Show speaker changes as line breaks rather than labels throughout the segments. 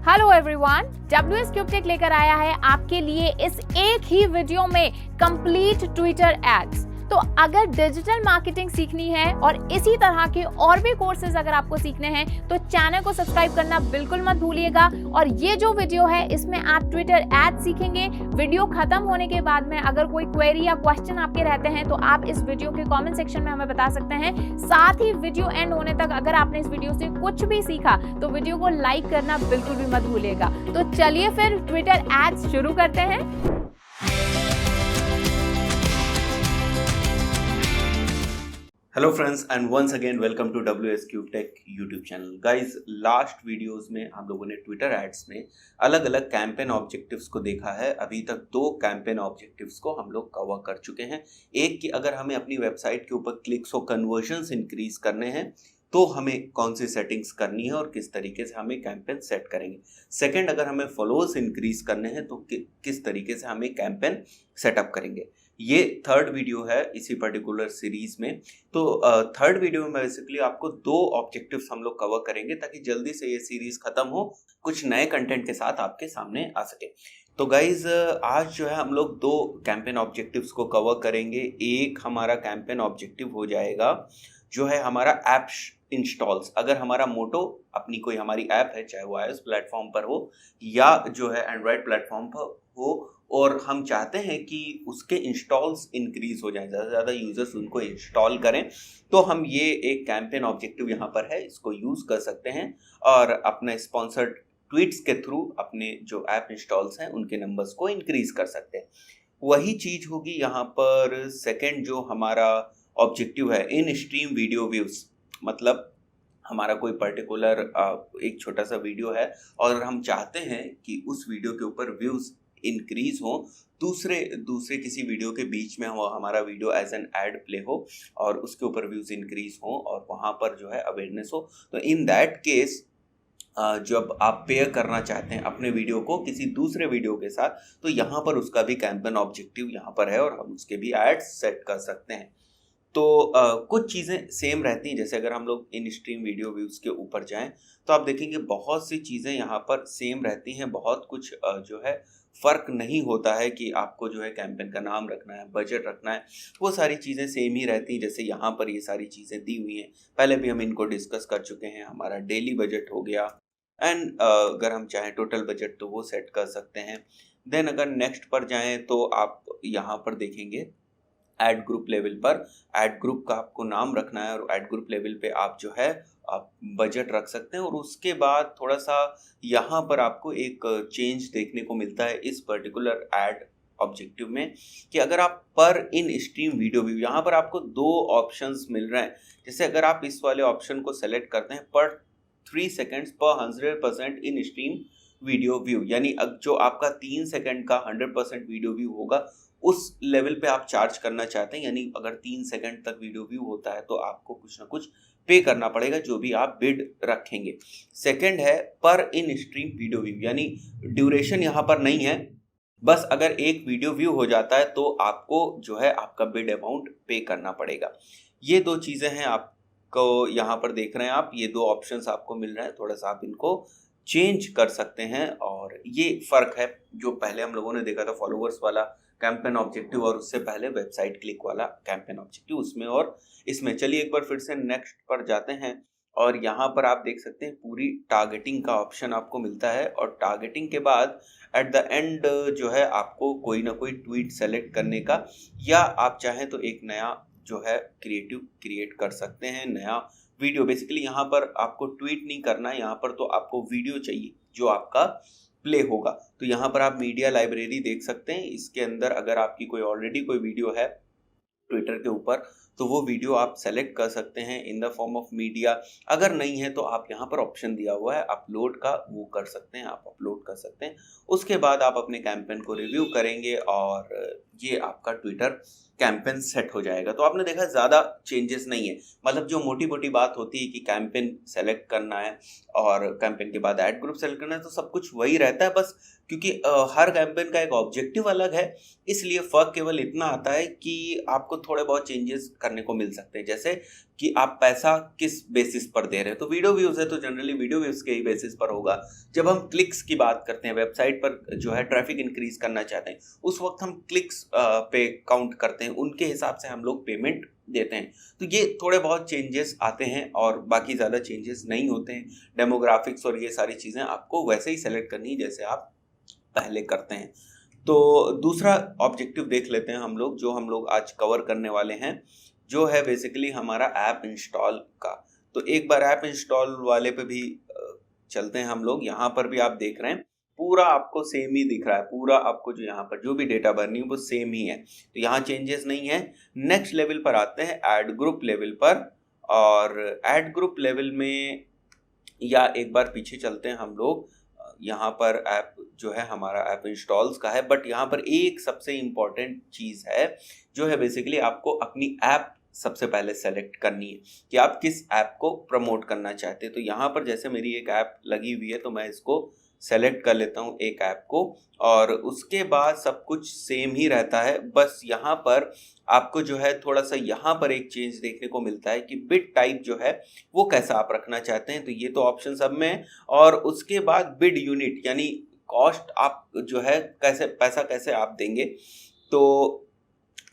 Hello everyone, WS cube tech लेकर आया है आपके लिए इस एक ही वीडियो में कंप्लीट ट्विटर एड्स। तो अगर डिजिटल मार्केटिंग सीखनी है और इसी तरह के और भी कोर्सेज अगर आपको सीखने हैं तो चैनल को सब्सक्राइब करना बिल्कुल मत भूलिएगा। और ये जो वीडियो है इसमें आप ट्विटर एड सीखेंगे। वीडियो खत्म होने के बाद में अगर कोई क्वेरी या क्वेश्चन आपके रहते हैं तो आप इस वीडियो के कमेंट सेक्शन में हमें बता सकते हैं। साथ ही वीडियो एंड होने तक अगर आपने इस वीडियो से कुछ भी सीखा तो वीडियो को लाइक करना बिल्कुल भी मत भूलिएगा। तो चलिए फिर ट्विटर एड्स शुरू करते हैं।
Hello friends and once again welcome to WS cube tech YouTube channel. Guys, last videos में हम लोगों ने ट्विटर एड्स में अलग अलग कैंपेन ऑब्जेक्टिव्स को देखा है। अभी तक 2 कैंपेन ऑब्जेक्टिव्स को हम लोग कवर कर चुके हैं। एक कि अगर हमें अपनी वेबसाइट के ऊपर क्लिक्स और कन्वर्जन्स इंक्रीज करने हैं तो हमें कौन सी सेटिंग्स करनी है और किस तरीके से हमें कैंपेन सेट करेंगे। सेकंड, अगर हमें फॉलोअर्स इंक्रीज करने हैं तो किस तरीके से हमें कैंपेन सेटअप करेंगे। ये थर्ड वीडियो है इसी पर्टिकुलर सीरीज में। तो थर्ड वीडियो में बेसिकली आपको 2 ऑब्जेक्टिव्स हम लोग कवर करेंगे ताकि जल्दी से ये सीरीज खत्म हो, कुछ नए कंटेंट के साथ आपके सामने आ सके। तो गाइज, आज जो है हम लोग 2 कैंपेन ऑब्जेक्टिव्स को कवर करेंगे। एक हमारा कैंपेन ऑब्जेक्टिव हो जाएगा जो है हमारा ऐप इंस्टॉल्स। अगर हमारा मोटो अपनी कोई हमारी ऐप है, चाहे वो iOS प्लेटफॉर्म पर हो या जो है एंड्रॉयड प्लेटफॉर्म पर हो, और हम चाहते हैं कि उसके इंस्टॉल्स इंक्रीज हो जाएं, ज़्यादा से ज़्यादा यूजर्स उनको इंस्टॉल करें, तो हम ये एक कैंपेन ऑब्जेक्टिव यहाँ पर है, इसको यूज़ कर सकते हैं और अपने स्पॉन्सर्ड ट्वीट्स के थ्रू अपने जो ऐप इंस्टॉल्स हैं उनके नंबर्स को इंक्रीज कर सकते हैं। वही चीज़ होगी यहाँ पर सेकेंड जो हमारा ऑब्जेक्टिव है, इन स्ट्रीम वीडियो व्यूज़। मतलब हमारा कोई पर्टिकुलर एक छोटा सा वीडियो है और हम चाहते हैं कि उस वीडियो के ऊपर व्यूज़ इंक्रीज हो, दूसरे किसी वीडियो के बीच में हो, हमारा video as an ad play हो और उसके ऊपर व्यूज इंक्रीज हो और वहाँ पर जो है अवेयरनेस हो। तो इन दैट केस जब आप पेयर करना चाहते हैं अपने वीडियो को किसी दूसरे वीडियो के साथ, तो यहाँ पर उसका भी कैंपेन ऑब्जेक्टिव यहाँ पर है और हम उसके भी एड्स सेट कर सकते हैं। तो कुछ चीज़ें सेम रहती हैं। जैसे अगर हम लोग इन स्ट्रीम वीडियो व्यूज़ के ऊपर जाएं तो आप देखेंगे बहुत सी चीज़ें यहाँ पर सेम रहती हैं। बहुत कुछ जो है फ़र्क नहीं होता है कि आपको जो है कैंपेन का नाम रखना है, बजट रखना है, वो सारी चीज़ें सेम ही रहती हैं। जैसे यहाँ पर ये सारी चीज़ें दी हुई हैं, पहले भी हम इनको डिस्कस कर चुके हैं। हमारा डेली बजट हो गया एंड अगर हम चाहें टोटल बजट तो वो सेट कर सकते हैं। देन अगर नेक्स्ट पर जाएँ तो आप यहाँ पर देखेंगे एड ग्रुप लेवल पर एड ग्रुप का आपको नाम रखना है और एड ग्रुप लेवल पे आप जो है आप बजट रख सकते हैं। और उसके बाद थोड़ा सा यहाँ पर आपको एक चेंज देखने को मिलता है इस पर्टिकुलर एड ऑब्जेक्टिव में कि अगर आप पर इन स्ट्रीम वीडियो व्यू, यहाँ पर आपको 2 ऑप्शंस मिल रहे हैं। जैसे अगर आप इस वाले ऑप्शन को सेलेक्ट करते हैं पर 3 सेकेंड्स पर 100% इन स्ट्रीम वीडियो व्यू, यानी अब जो आपका 3 सेकेंड का 100% वीडियो व्यू होगा उस लेवल पे आप चार्ज करना चाहते हैं। यानी अगर 3 सेकंड तक वीडियो व्यू होता है तो आपको कुछ ना कुछ पे करना पड़ेगा जो भी आप बिड रखेंगे। सेकंड है पर इन स्ट्रीम वीडियो व्यू, यानी ड्यूरेशन यहाँ पर नहीं है, बस अगर एक वीडियो व्यू हो जाता है तो आपको जो है आपका बिड अमाउंट पे करना पड़ेगा। ये 2 चीज़ें हैं आपको यहाँ पर देख रहे हैं आप, ये 2 ऑप्शंस आपको मिल रहे हैं। थोड़ा सा आप इनको चेंज कर सकते हैं और ये फ़र्क है जो पहले हम लोगों ने देखा था फॉलोअर्स वाला कैंपेन ऑब्जेक्टिव और उससे पहले वेबसाइट क्लिक वाला कैंपेन ऑब्जेक्टिव, उसमें और इसमें। चलिए एक बार फिर से नेक्स्ट पर जाते हैं और यहाँ पर आप देख सकते हैं पूरी टारगेटिंग का ऑप्शन आपको मिलता है और टारगेटिंग के बाद एट द एंड जो है आपको कोई ना कोई ट्वीट सेलेक्ट करने का, या आप चाहें तो एक नया जो है क्रिएट कर सकते हैं, नया वीडियो। बेसिकली यहाँ पर आपको ट्वीट नहीं करना है, यहाँ पर तो आपको वीडियो चाहिए जो आपका प्ले होगा। तो यहाँ पर आप मीडिया लाइब्रेरी देख सकते हैं। इसके अंदर अगर आपकी ऑलरेडी कोई वीडियो है ट्विटर के ऊपर तो वो वीडियो आप सेलेक्ट कर सकते हैं in the form of media. अगर नहीं है तो आप यहाँ पर ऑप्शन दिया हुआ है अपलोड का, वो कर सकते हैं, आप अपलोड कर सकते हैं। उसके बाद आप अपने कैंपेन को रिव्यू करेंगे और ये आपका ट्विटर कैंपेन सेट हो जाएगा। तो आपने देखा ज़्यादा चेंजेस नहीं है। मतलब जो मोटी मोटी बात होती है कि कैंपेन सेलेक्ट करना है और कैंपेन के बाद ऐड ग्रुप सेलेक्ट करना है, तो सब कुछ वही रहता है। बस क्योंकि हर कैंपेन का एक ऑब्जेक्टिव अलग है, इसलिए फ़र्क केवल इतना आता है कि आपको थोड़े बहुत चेंजेस करने को मिल सकते हैं, जैसे कि आप पैसा किस बेसिस पर दे रहे हैं। तो वीडियो व्यूज़ है तो जनरली वीडियो व्यूज़ के ही बेसिस पर होगा। जब हम क्लिक्स की बात करते हैं, वेबसाइट पर जो है ट्रैफिक इंक्रीज करना चाहते हैं, उस वक्त हम क्लिक्स पे काउंट करते हैं, उनके हिसाब से हम लोग पेमेंट देते हैं। तो ये थोड़े बहुत चेंजेस आते हैं और बाकी ज़्यादा चेंजेस नहीं होते हैं। डेमोग्राफिक्स और ये सारी चीज़ें आपको वैसे ही सेलेक्ट करनी है जैसे आप पहले करते हैं। तो दूसरा ऑब्जेक्टिव देख लेते हैं हम लोग, जो हम लोग आज कवर करने वाले हैं, जो है बेसिकली हमारा ऐप इंस्टॉल का। तो एक बार ऐप इंस्टॉल वाले पे भी चलते हैं हम लोग। यहाँ पर भी आप देख रहे हैं पूरा आपको सेम ही दिख रहा है, पूरा आपको जो यहाँ पर जो भी डेटा भरनी है वो सेम ही है, तो यहाँ चेंजेस नहीं है। नेक्स्ट लेवल पर आते हैं ऐड ग्रुप लेवल पर, और ऐड ग्रुप लेवल में या एक बार पीछे चलते हैं हम लोग। यहाँ पर ऐप जो है हमारा ऐप इंस्टॉल्स का है, बट यहाँ पर एक सबसे इम्पॉर्टेंट चीज़ है जो है बेसिकली आपको अपनी ऐप सबसे पहले सेलेक्ट करनी है कि आप किस ऐप को प्रमोट करना चाहते हैं। तो यहाँ पर जैसे मेरी एक ऐप लगी हुई है तो मैं इसको सेलेक्ट कर लेता हूँ एक ऐप को, और उसके बाद सब कुछ सेम ही रहता है। बस यहाँ पर आपको जो है थोड़ा सा यहाँ पर एक चेंज देखने को मिलता है कि बिड टाइप जो है वो कैसा आप रखना चाहते हैं। तो ये तो ऑप्शन सब में है, और उसके बाद बिड यूनिट यानी कॉस्ट आप जो है कैसे पैसा कैसे आप देंगे। तो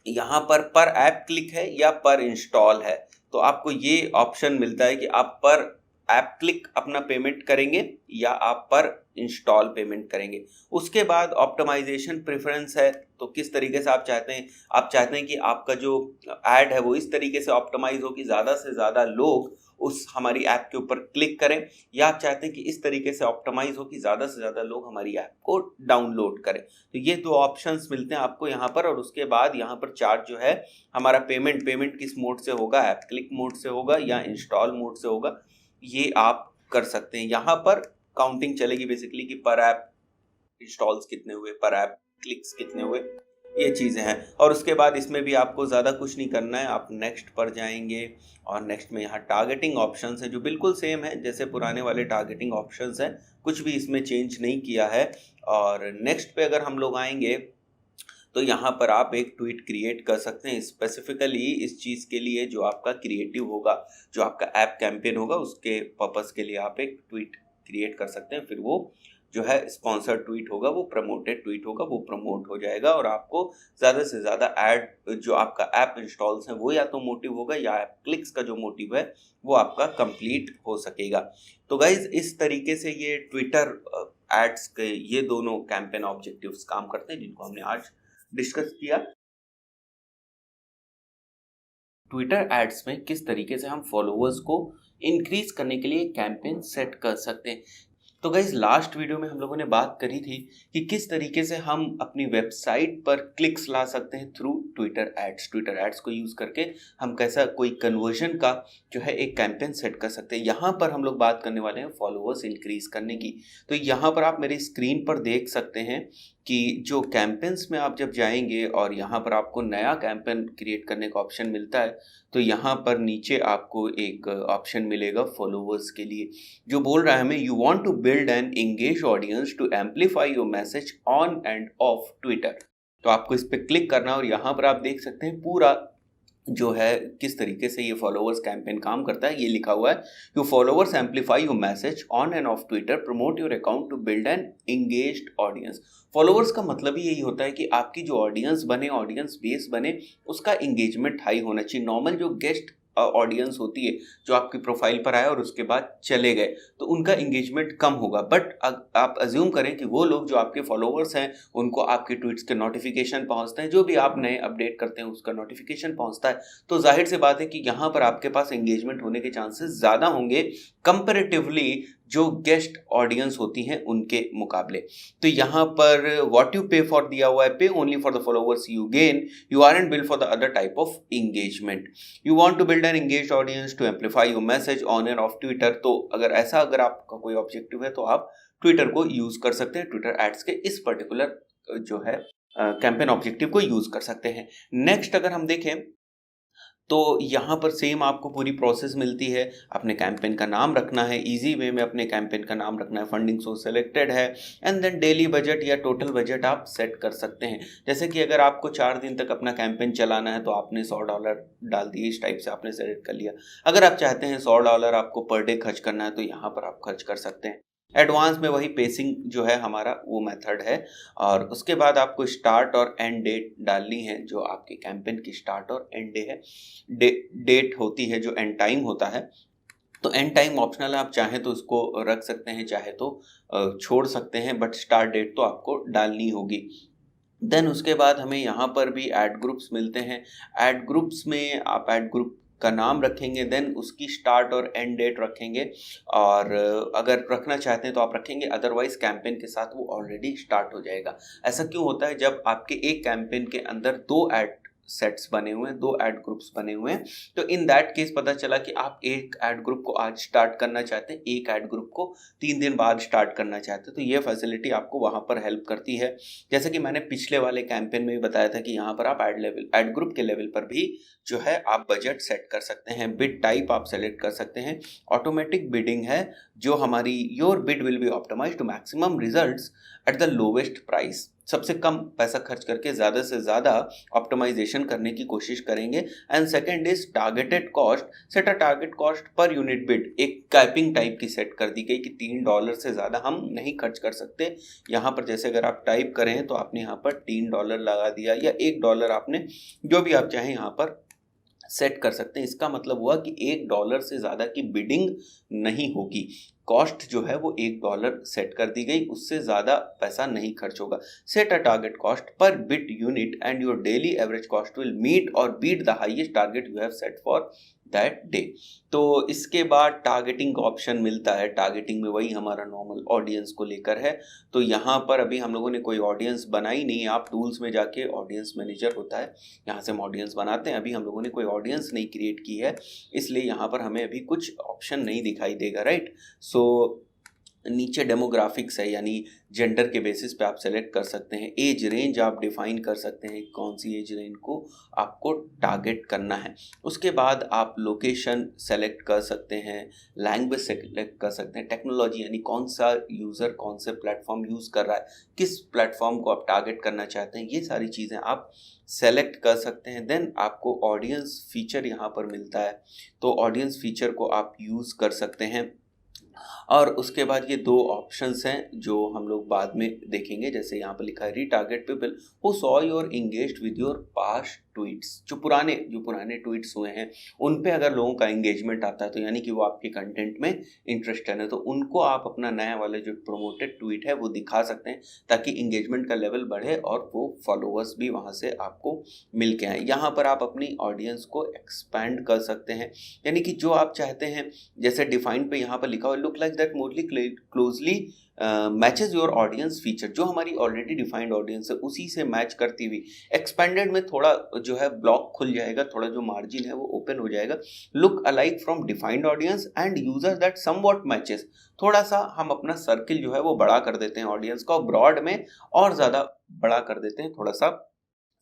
यहाँ पर ऐप क्लिक है या पर इंस्टॉल है, तो आपको ये ऑप्शन मिलता है कि आप पर ऐप क्लिक अपना पेमेंट करेंगे या आप पर इंस्टॉल पेमेंट करेंगे। उसके बाद ऑप्टिमाइजेशन प्रेफरेंस है, तो किस तरीके से आप चाहते हैं। आप चाहते हैं कि आपका जो ऐड है वो इस तरीके से ऑप्टिमाइज हो कि ज़्यादा से ज़्यादा लोग उस हमारी ऐप के ऊपर क्लिक करें, या आप चाहते हैं कि इस तरीके से ऑप्टिमाइज हो कि ज़्यादा से ज़्यादा लोग हमारी ऐप को डाउनलोड करें। तो ये दो ऑप्शंस मिलते हैं आपको यहाँ पर। और उसके बाद यहाँ पर चार्ट जो है हमारा पेमेंट किस मोड से होगा, ऐप क्लिक मोड से होगा या इंस्टॉल मोड से होगा, ये आप कर सकते हैं। यहाँ पर काउंटिंग चलेगी बेसिकली कि पर ऐप इंस्टॉल्स कितने हुए, पर ऐप क्लिक्स कितने हुए, ये चीज़ें हैं। और उसके बाद इसमें भी आपको ज़्यादा कुछ नहीं करना है, आप नेक्स्ट पर जाएंगे और नेक्स्ट में यहाँ टारगेटिंग ऑप्शंस है जो बिल्कुल सेम है जैसे पुराने वाले टारगेटिंग ऑप्शंस हैं, कुछ भी इसमें चेंज नहीं किया है। और नेक्स्ट पे अगर हम लोग आएंगे तो यहाँ पर आप एक ट्वीट क्रिएट कर सकते हैं स्पेसिफिकली इस चीज़ के लिए जो आपका क्रिएटिव होगा, जो आपका ऐप कैंपेन होगा, उसके पर्पस के लिए आप एक ट्वीट क्रिएट कर सकते हैं। फिर वो जो है स्पॉन्सर्ड ट्वीट होगा, वो प्रमोटेड ट्वीट होगा, वो प्रमोट हो जाएगा और आपको ज़्यादा से ज़्यादा ऐड जो आपका ऐप इंस्टॉल्स हैं वो या तो मोटिव होगा या ऐप क्लिक्स का जो मोटिव है वो आपका कंप्लीट हो सकेगा। तो गाइज इस तरीके से ये ट्विटर एड्स के ये दोनों कैंपेन ऑब्जेक्टिव्स काम करते हैं जिनको हमने आज डिस्कस किया। ट्विटर एड्स में किस तरीके से हम फॉलोअर्स को इंक्रीज करने के लिए कैंपेन सेट कर सकते हैं। तो गाइज लास्ट वीडियो में हम लोगों ने बात करी थी कि किस तरीके से हम अपनी वेबसाइट पर क्लिक्स ला सकते हैं थ्रू ट्विटर एड्स को यूज़ करके हम कैसा कोई कन्वर्जन का जो है एक कैंपेन सेट कर सकते हैं। यहाँ पर हम लोग बात करने वाले हैं फॉलोअर्स इंक्रीज करने की। तो यहाँ पर आप मेरी स्क्रीन पर देख सकते हैं कि जो कैंपेन्स में आप जब जाएंगे और यहाँ पर आपको नया कैंपेन क्रिएट करने का ऑप्शन मिलता है, तो यहाँ पर नीचे आपको एक ऑप्शन मिलेगा फॉलोअर्स के लिए जो बोल रहा है हमें you want to build an engage audience to amplify your message on and off Twitter. तो आपको इस पर क्लिक करना और यहाँ पर आप देख सकते हैं पूरा जो है किस तरीके से ये फॉलोअर्स कैंपेन काम करता है। ये लिखा हुआ है you followers amplify your message on and off Twitter, promote your account to build an engaged audience. Followers का मतलब ही यही होता है कि आपकी जो ऑडियंस बने, ऑडियंस बेस बने, उसका एंगेजमेंट हाई होना चाहिए। नॉर्मल जो गेस्ट ऑडियंस होती है जो आपकी प्रोफाइल पर आए और उसके बाद चले गए, तो उनका एंगेजमेंट कम होगा। बट आप अज्यूम करें कि वो लोग जो आपके फॉलोअर्स हैं उनको आपके ट्वीट्स के नोटिफिकेशन पहुंचते हैं, जो भी आप नए अपडेट करते हैं उसका नोटिफिकेशन पहुंचता है, तो जाहिर सी बात है कि यहाँ पर आपके पास एंगेजमेंट होने के चांसेस ज़्यादा होंगे कंपैरेटिवली जो गेस्ट ऑडियंस होती हैं उनके मुकाबले। तो यहाँ पर व्हाट यू पे फॉर दिया हुआ है, pay only for the followers you gain, you are and build for the other type of engagement. You want to build an engaged audience to amplify your message on and off Twitter. तो अगर आपका कोई objective है तो आप Twitter को use कर सकते हैं, ट्विटर एड्स के इस पर्टिकुलर जो है कैंपेन ऑब्जेक्टिव को यूज कर सकते हैं। नेक्स्ट अगर हम देखें तो यहाँ पर सेम आपको पूरी प्रोसेस मिलती है। अपने कैंपेन का नाम रखना है, इजी वे में अपने कैंपेन का नाम रखना है, फंडिंग सोर्स सेलेक्टेड है, एंड देन डेली बजट या टोटल बजट आप सेट कर सकते हैं। जैसे कि अगर आपको 4 दिन तक अपना कैंपेन चलाना है तो आपने $100 डाल दिए, इस टाइप से आपने सेलेक्ट कर लिया। अगर आप चाहते हैं $100 आपको पर डे खर्च करना है तो यहाँ पर आप खर्च कर सकते हैं। एडवांस में वही पेसिंग जो है हमारा वो मेथड है। और उसके बाद आपको स्टार्ट और एंड डेट डालनी है, जो आपके कैंपेन की स्टार्ट और एंड डे है। डेट होती है जो एंड टाइम होता है, तो एंड टाइम ऑप्शनल है, आप चाहें तो उसको रख सकते हैं, चाहे तो छोड़ सकते हैं, बट स्टार्ट डेट तो आपको डालनी होगी। देन उसके बाद हमें यहाँ पर भी ऐड ग्रुप्स मिलते हैं। ऐड ग्रुप्स में आप ऐड ग्रुप का नाम रखेंगे, देन उसकी स्टार्ट और एंड डेट रखेंगे, और अगर रखना चाहते हैं तो आप रखेंगे, अदरवाइज कैंपेन के साथ वो ऑलरेडी स्टार्ट हो जाएगा। ऐसा क्यों होता है? जब आपके एक कैंपेन के अंदर 2 ऐड सेट्स बने हुए हैं, 2 ऐड ग्रुप्स बने हुए हैं, तो इन दैट केस पता चला कि आप एक ऐड ग्रुप को आज स्टार्ट करना चाहते हैं, एक ऐड ग्रुप को 3 दिन बाद स्टार्ट करना चाहते हैं, तो ये फैसिलिटी आपको वहाँ पर हेल्प करती है। जैसे कि मैंने पिछले वाले कैंपेन में भी बताया था कि यहाँ पर आप ऐड ग्रुप के लेवल पर भी जो है आप बजट सेट कर सकते हैं, बिड टाइप आप सेलेक्ट कर सकते हैं। ऑटोमेटिक बिडिंग है, जो हमारी your bid will be optimised to maximum results at the lowest price. सबसे कम पैसा खर्च करके ज़्यादा से ज़्यादा ऑप्टिमाइजेशन करने की कोशिश करेंगे। And second is targeted cost, set a target cost per unit bid. एक कैपिंग टाइप की सेट कर दी गई कि $3 से ज़्यादा हम नहीं खर्च कर सकते। यहाँ पर जैसे अगर आप टाइप करें तो आपने यहाँ पर $3 लगा दिया, या $1 आपने, जो भी आप चाहें यहाँ पर सेट कर सकते हैं। इसका मतलब हुआ कि $1 से ज़्यादा की बिडिंग नहीं होगी। कॉस्ट जो है वो $1 सेट कर दी गई, उससे ज़्यादा पैसा नहीं खर्च होगा। Set a target cost per bit unit and your daily average cost will meet और beat the highest target you have set for that day. तो इसके बाद टारगेटिंग का ऑप्शन मिलता है। टारगेटिंग में वही हमारा नॉर्मल ऑडियंस को लेकर है। तो यहाँ पर अभी हम लोगों ने कोई ऑडियंस बनाई नहीं है। आप टूल्स में जाके ऑडियंस मैनेजर होता है, यहाँ से हम ऑडियंस बनाते हैं। अभी हम लोगों ने कोई ऑडियंस नहीं क्रिएट की है, इसलिए यहाँ पर हमें अभी कुछ ऑप्शन नहीं दिखाई देगा, राइट। सो नीचे डेमोग्राफिक्स है, यानी जेंडर के बेसिस पे आप सेलेक्ट कर सकते हैं। एज रेंज आप डिफाइन कर सकते हैं, कौन सी एज रेंज को आपको टारगेट करना है। उसके बाद आप लोकेशन सेलेक्ट कर सकते हैं, लैंग्वेज सेलेक्ट कर सकते हैं, टेक्नोलॉजी यानी कौन सा यूज़र कौन से प्लेटफॉर्म यूज़ कर रहा है, किस प्लेटफॉर्म को आप टारगेट करना चाहते हैं, ये सारी चीज़ें आप सेलेक्ट कर सकते हैं। देन आपको ऑडियंस फीचर यहाँ पर मिलता है, तो ऑडियंस फीचर को आप यूज़ कर सकते हैं। और उसके बाद ये 2 ऑप्शंस हैं जो हम लोग बाद में देखेंगे। जैसे यहाँ पर लिखा है retarget people who saw your engaged with your past tweets. जो पुराने ट्वीट्स हुए हैं उन पे अगर लोगों का एंगेजमेंट आता है, तो यानी कि वो आपके कंटेंट में इंटरेस्टेड है, तो उनको आप अपना नया वाला जो प्रमोटेड ट्वीट है वो दिखा सकते हैं, ताकि एंगेजमेंट का लेवल बढ़े और वो फॉलोअर्स भी वहाँ से आपको मिल के आए। यहाँ पर आप अपनी ऑडियंस को एक्सपैंड कर सकते हैं, यानी कि जो आप चाहते हैं, जैसे डिफाइन पे यहाँ पर लिखा हुआ look like that morally closely matches your audience feature. जो हमारी ऑलरेडी डिफाइंड ऑडियंस है उसी से मैच करती हुई। एक्सपेंडेड में थोड़ा जो है ब्लॉक खुल जाएगा, थोड़ा जो मार्जिन है वो ओपन हो जाएगा। Look alike from defined audience and user that somewhat matches. थोड़ा सा हम अपना सर्किल जो है वो बड़ा कर देते हैं ऑडियंस का, ब्रॉड में और ज़्यादा बड़ा कर देते हैं। थोड़ा सा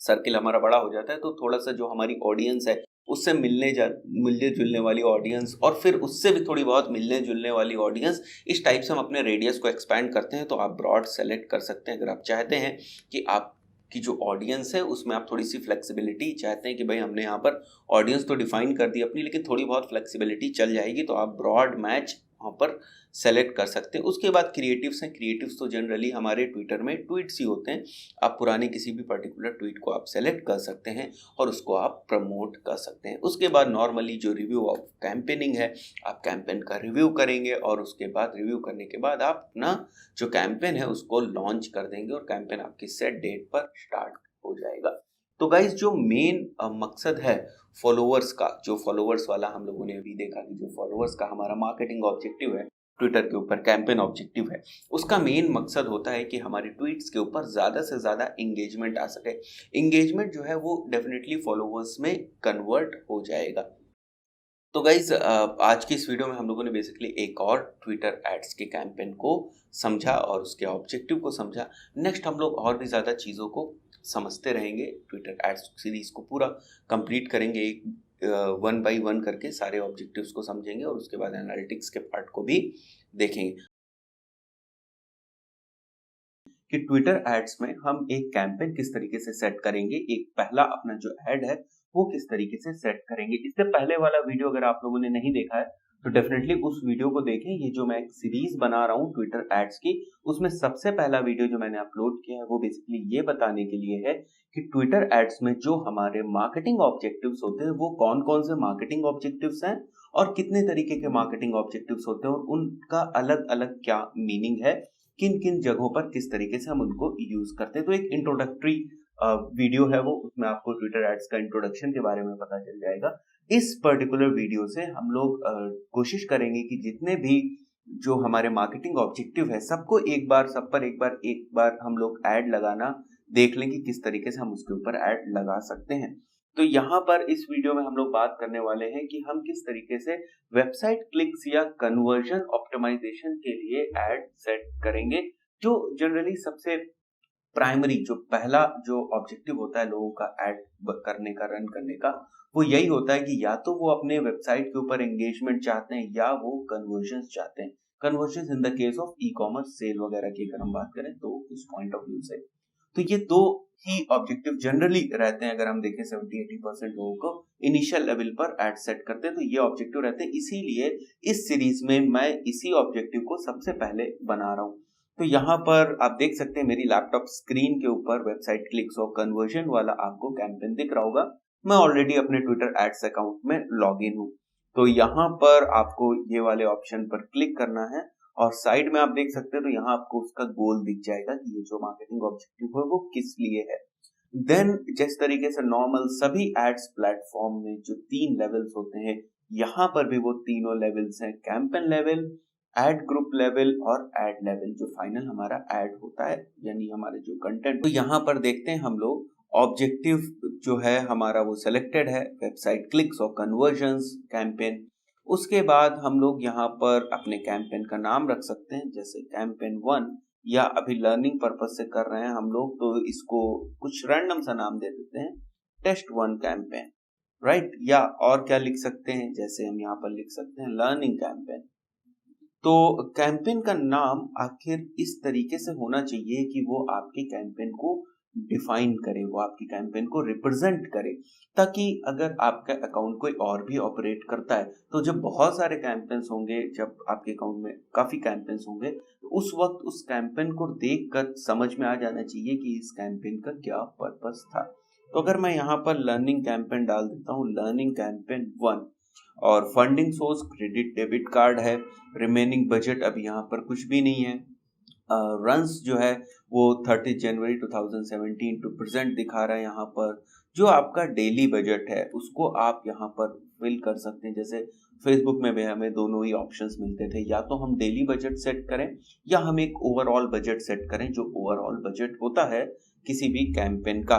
सर्किल हमारा बड़ा हो जाता है, तो थोड़ा सा जो हमारी ऑडियंस है उससे मिलने जुलने वाली ऑडियंस, और फिर उससे भी थोड़ी बहुत मिलने जुलने वाली ऑडियंस, इस टाइप से हम अपने रेडियस को एक्सपैंड करते हैं। तो आप ब्रॉड सेलेक्ट कर सकते हैं। अगर आप चाहते हैं कि आपकी जो ऑडियंस है उसमें आप थोड़ी सी फ्लेक्सिबिलिटी चाहते हैं कि भाई हमने यहाँ पर ऑडियंस तो डिफाइन कर दी अपनी, लेकिन थोड़ी बहुत फ्लेक्सिबिलिटी चल जाएगी, तो आप ब्रॉड मैच वहाँ पर सेलेक्ट कर सकते हैं। उसके बाद क्रिएटिव्स हैं। क्रिएटिव्स तो जनरली हमारे ट्विटर में ट्वीट्स ही होते हैं। आप पुराने किसी भी पर्टिकुलर ट्वीट को आप सेलेक्ट कर सकते हैं और उसको आप प्रमोट कर सकते हैं। उसके बाद नॉर्मली जो रिव्यू ऑफ कैंपेनिंग है, आप कैंपेन का रिव्यू करेंगे और उसके बाद रिव्यू करने के बाद आप अपना जो कैंपेन है उसको लॉन्च कर देंगे और कैंपेन आपकी सेट डेट पर स्टार्ट हो जाएगा। तो गाइज जो मेन मकसद है फॉलोअर्स का, जो फॉलोअर्स वाला हम लोगों ने अभी देखा कि जो फॉलोअर्स का हमारा मार्केटिंग ऑब्जेक्टिव है ट्विटर के ऊपर, कैंपेन ऑब्जेक्टिव है, उसका मेन मकसद होता है कि हमारे ट्वीट्स के ऊपर ज़्यादा से ज़्यादा इंगेजमेंट आ सके। इंगेजमेंट जो है वो डेफिनेटली फॉलोअर्स में कन्वर्ट हो जाएगा। तो गाइज आज की इस वीडियो में हम लोगों ने बेसिकली एक और ट्विटर एड्स के कैंपेन को समझा और उसके ऑब्जेक्टिव को समझा। नेक्स्ट हम लोग और भी ज़्यादा चीज़ों को समझते रहेंगे। ट्विटर एड्स सीरीज़ को पूरा कंप्लीट करेंगे, एक वन बाय वन करके सारे ऑब्जेक्टिव्स को समझेंगे और उसके बाद एनालिटिक्स के पार्ट को भी देखेंगे कि ट्विटर एड्स में हम एक कैंपेन किस तरीके से सेट करेंगे, एक पहला अपना जो एड है वो किस तरीके से सेट करेंगे। इससे पहले वाला वीडियो अगर आप लोगों ने नहीं देखा है तो डेफिनेटली उस वीडियो को देखें। ये जो मैं एक सीरीज बना रहा हूँ ट्विटर एड्स की, उसमें सबसे पहला वीडियो जो मैंने अपलोड किया है वो बेसिकली ये बताने के लिए है कि ट्विटर एड्स में जो हमारे मार्केटिंग ऑब्जेक्टिव्स होते हैं वो कौन कौन से मार्केटिंग ऑब्जेक्टिव्स हैं और कितने तरीके के मार्केटिंग ऑब्जेक्टिव्स होते हैं और उनका अलग अलग क्या मीनिंग है, किन किन जगहों पर किस तरीके से हम उनको यूज करते हैं। तो एक इंट्रोडक्टरी वीडियो है वो, उसमें आपको ट्विटर एड्स का इंट्रोडक्शन के बारे में पता चल जाएगा। इस पर्टिकुलर वीडियो से हम लोग कोशिश करेंगे कि जितने भी जो हमारे मार्केटिंग ऑब्जेक्टिव है सबको सब पर एक बार हम लोग ऐड लगाना देख लें कि किस तरीके से हम उसके ऊपर ऐड लगा सकते हैं। तो यहाँ पर इस वीडियो में हम लोग बात करने वाले हैं कि हम किस तरीके से वेबसाइट क्लिक्स या कन्वर्जन ऑप्टिमाइजेशन के लिए ऐड सेट करेंगे। जो जनरली सबसे प्राइमरी जो पहला जो ऑब्जेक्टिव होता है लोगों का ऐड करने का, रन करने का, वो यही होता है कि या तो वो अपने वेबसाइट के ऊपर एंगेजमेंट चाहते हैं या वो कन्वर्जन चाहते हैं। Conversion in the case of e commerce sale वगैरह की अगर हम बात करें तो उस पॉइंट ऑफ व्यू से तो ये दो ही ऑब्जेक्टिव जनरली रहते हैं। अगर हम देखें 70-80% लोगों को इनिशियल लेवल पर एड सेट करते हैं तो ये ऑब्जेक्टिव रहते हैं। इसीलिए इस सीरीज में मैं इसी ऑब्जेक्टिव को सबसे पहले बना रहा हूँ। तो यहाँ पर आप देख सकते हैं मेरी लैपटॉप स्क्रीन के ऊपर वेबसाइट क्लिक्स और कन्वर्जन वाला आपको कैंपेन दिख रहा होगा। मैं ऑलरेडी अपने ट्विटर एड्स अकाउंट में लॉग इन हूँ। तो यहाँ पर आपको ये वाले ऑप्शन पर क्लिक करना है और साइड में आप देख सकते हैं तो यहाँ आपको उसका गोल दिख जाएगा कि ये जो मार्केटिंग ऑब्जेक्टिव है वो किस लिए है। देन जिस तरीके से नॉर्मल सभी एड्स प्लेटफॉर्म में जो 3 लेवल्स होते हैं, यहाँ पर भी वो तीनों लेवल्स हैं, campaign level, ad group level और एड लेवल, जो फाइनल हमारा एड होता है यानी हमारे जो कंटेंट। तो यहाँ पर देखते हैं हम लोग ऑब्जेक्टिव जो है हमारा वो सिलेक्टेड है, वेबसाइट क्लिक्स और कन्वर्जन्स कैंपेन। उसके बाद हम लोग यहाँ पर अपने कैंपेन का नाम रख सकते हैं, जैसे कैंपेन 1, या अभी लर्निंग पर्पस से कर रहे हैं हम लोग तो इसको कुछ रैंडम सा नाम दे देते हैं, टेस्ट 1 कैंपेन, राइट। या और क्या लिख सकते हैं, जैसे हम यहाँ पर लिख सकते हैं लर्निंग कैंपेन। तो कैंपेन का नाम आखिर इस तरीके से होना चाहिए कि वो आपके कैंपेन को डिफाइन करे, वो आपकी कैंपेन को रिप्रेजेंट करे, ताकि अगर आपका अकाउंट कोई और भी ऑपरेट करता है तो जब बहुत सारे कैंपेन्स होंगे, जब आपके अकाउंट में काफी कैंपेन्स होंगे तो उस वक्त उस कैंपेन को देखकर समझ में आ जाना चाहिए कि इस कैंपेन का क्या पर्पस था। तो अगर मैं यहाँ पर लर्निंग कैंपेन डाल देता हूँ, लर्निंग कैंपेन 1, और funding source credit debit card है, रिमेनिंग बजट अभी यहाँ पर कुछ भी नहीं है, रन्स जो है वो 30 जनवरी 2017 टू प्रेजेंट दिखा रहा है। यहाँ पर जो आपका डेली बजट है उसको आप यहाँ पर फिल कर सकते हैं। जैसे फेसबुक में भी हमें दोनों ही ऑप्शंस मिलते थे, या तो हम डेली बजट सेट करें या हम एक ओवरऑल बजट सेट करें, जो ओवरऑल बजट होता है किसी भी कैंपेन का।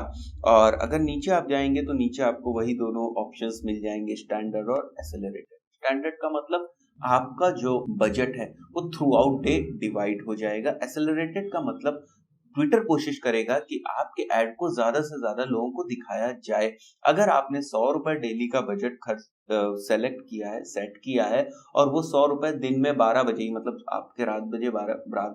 और अगर नीचे आप जाएंगे तो नीचे आपको वही दोनों ऑप्शंस मिल जाएंगे, स्टैंडर्ड और एक्सेलरेटेड। स्टैंडर्ड का मतलब आपका जो बजट है वो थ्रू आउट डे डिवाइड हो जाएगा। एक्सेलरेटेड का मतलब ट्विटर कोशिश करेगा कि आपके ऐड को ज्यादा से ज्यादा लोगों को दिखाया जाए। अगर आपने 100 रुपए डेली का बजट खर्च सेलेक्ट किया है, सेट किया है, और वो 100 रुपए दिन में 12 बजे ही, मतलब आपके रात